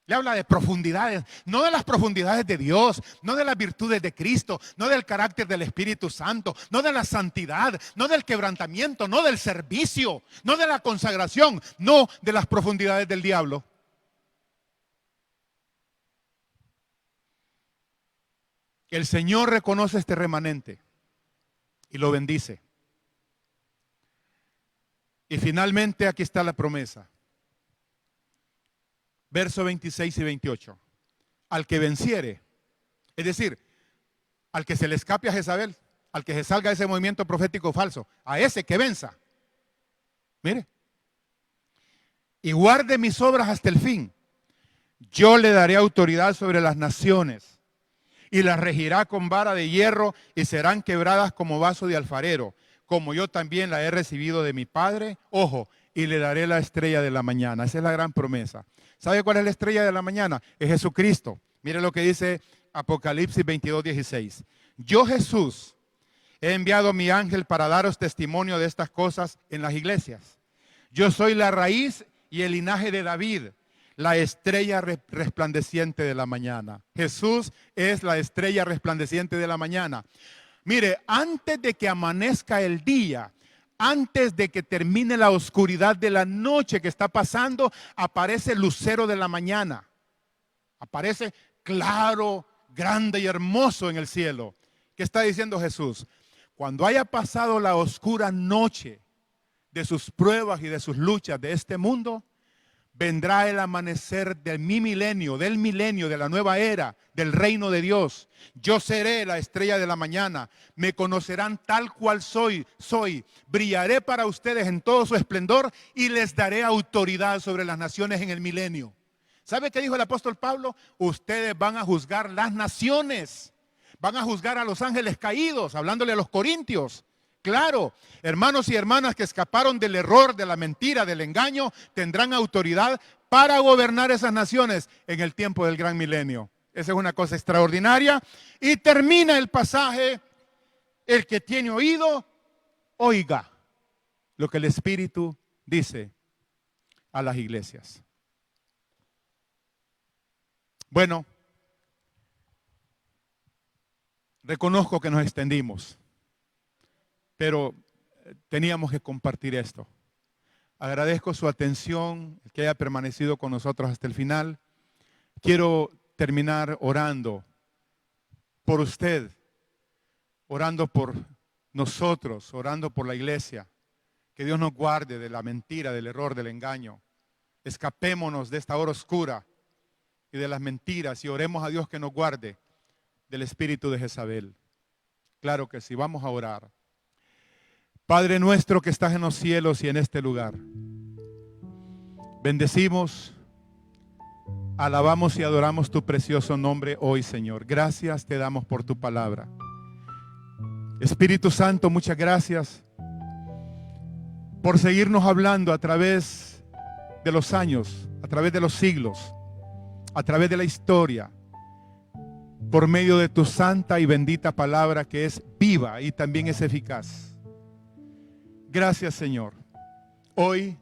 Le habla de profundidades, no de las profundidades de Dios, no de las virtudes de Cristo, no del carácter del Espíritu Santo, no de la santidad, no del quebrantamiento, no del servicio, no de la consagración, no de las profundidades del diablo. El Señor reconoce este remanente y lo bendice. Y finalmente aquí está la promesa. Versos 26 y 28. Al que venciere, es decir, al que se le escape a Jezabel, al que se salga de ese movimiento profético falso, a ese que venza. Mire. Y guarde mis obras hasta el fin. Yo le daré autoridad sobre las naciones y las regirá con vara de hierro y serán quebradas como vaso de alfarero, como yo también la he recibido de mi Padre. Ojo, y le daré la estrella de la mañana. Esa es la gran promesa. ¿Sabe cuál es la estrella de la mañana? Es Jesucristo. Mire lo que dice Apocalipsis 22:16. Yo, Jesús, he enviado mi ángel para daros testimonio de estas cosas en las iglesias. Yo soy la raíz y el linaje de David, la estrella resplandeciente de la mañana. Jesús es la estrella resplandeciente de la mañana. Mire, antes de que amanezca el día, antes de que termine la oscuridad de la noche que está pasando, aparece el lucero de la mañana. Aparece claro, grande y hermoso en el cielo. ¿Qué está diciendo Jesús? Cuando haya pasado la oscura noche de sus pruebas y de sus luchas de este mundo, vendrá el amanecer de mi milenio, del milenio, de la nueva era, del reino de Dios. Yo seré la estrella de la mañana. Me conocerán tal cual soy. Brillaré para ustedes en todo su esplendor y les daré autoridad sobre las naciones en el milenio. ¿Sabe qué dijo el apóstol Pablo? Ustedes van a juzgar las naciones. Van a juzgar a los ángeles caídos, hablándole a los corintios. Claro, hermanos y hermanas que escaparon del error, de la mentira, del engaño, tendrán autoridad para gobernar esas naciones en el tiempo del gran milenio. Esa es una cosa extraordinaria. Y termina el pasaje: el que tiene oído, oiga lo que el Espíritu dice a las iglesias. Bueno, reconozco que nos extendimos, pero teníamos que compartir esto. Agradezco su atención, que haya permanecido con nosotros hasta el final. Quiero terminar orando por usted, orando por nosotros, orando por la iglesia. Que Dios nos guarde de la mentira, del error, del engaño. Escapémonos de esta hora oscura y de las mentiras y oremos a Dios que nos guarde del espíritu de Jezabel. Claro que sí, vamos a orar. Padre nuestro que estás en los cielos y en este lugar, bendecimos, alabamos y adoramos tu precioso nombre hoy, Señor. Gracias te damos por tu palabra. Espíritu Santo, muchas gracias por seguirnos hablando a través de los años, a través de los siglos, a través de la historia, por medio de tu santa y bendita palabra que es viva y también es eficaz. Gracias, Señor. Hoy,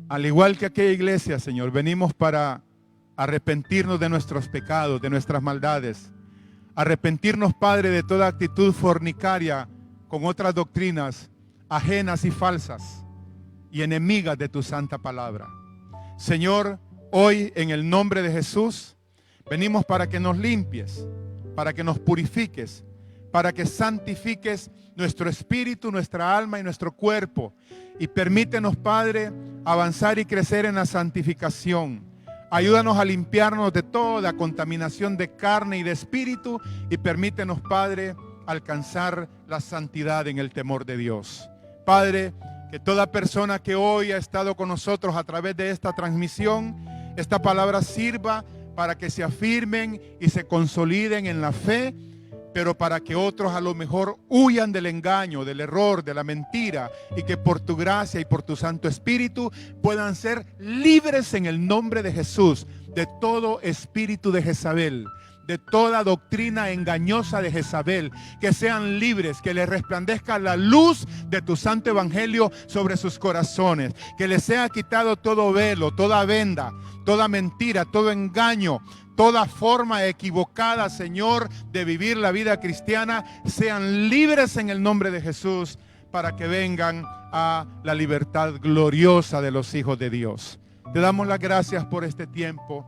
al igual que aquella iglesia, Señor, venimos para arrepentirnos de nuestros pecados, de nuestras maldades, Arrepentirnos, Padre, de toda actitud fornicaria con otras doctrinas ajenas y falsas y enemigas de tu santa palabra. Señor, hoy en el nombre de Jesús, venimos para que nos limpies, para que nos purifiques, para que santifiques nuestro espíritu, nuestra alma y nuestro cuerpo. Y permítenos, Padre, avanzar y crecer en la santificación. Ayúdanos a limpiarnos de toda contaminación de carne y de espíritu y permítenos, Padre, alcanzar la santidad en el temor de Dios. Padre, que toda persona que hoy ha estado con nosotros a través de esta transmisión, esta palabra sirva para que se afirmen y se consoliden en la fe, pero para que otros a lo mejor huyan del engaño, del error, de la mentira, y que por tu gracia y por tu Santo Espíritu puedan ser libres en el nombre de Jesús de todo espíritu de Jezabel, de toda doctrina engañosa de Jezabel, que sean libres, que les resplandezca la luz de tu santo evangelio sobre sus corazones, que les sea quitado todo velo, toda venda, toda mentira, todo engaño, toda forma equivocada, Señor, de vivir la vida cristiana. Sean libres en el nombre de Jesús para que vengan a la libertad gloriosa de los hijos de Dios. Te damos las gracias por este tiempo.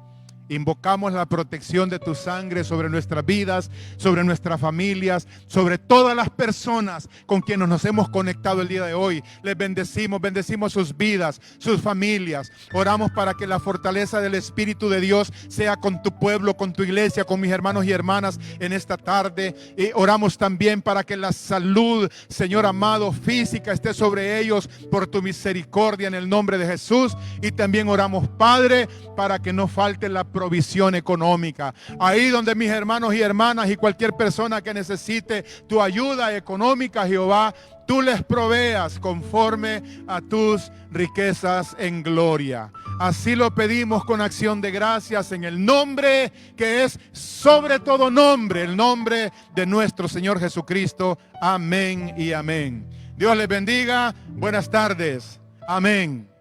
Invocamos la protección de tu sangre sobre nuestras vidas, sobre nuestras familias, sobre todas las personas con quienes nos hemos conectado el día de hoy. Les bendecimos sus vidas, sus familias. Oramos para que la fortaleza del Espíritu de Dios sea con tu pueblo, con tu iglesia, con mis hermanos y hermanas en esta tarde. Y oramos también para que la salud, Señor amado, física esté sobre ellos por tu misericordia en el nombre de Jesús. Y también oramos, Padre, para que no falte la provisión económica. Ahí donde mis hermanos y hermanas y cualquier persona que necesite tu ayuda económica, Jehová, tú les proveas conforme a tus riquezas en gloria. Así lo pedimos con acción de gracias en el nombre que es sobre todo nombre, el nombre de nuestro Señor Jesucristo. Amén y amén. Dios les bendiga. Buenas tardes. Amén.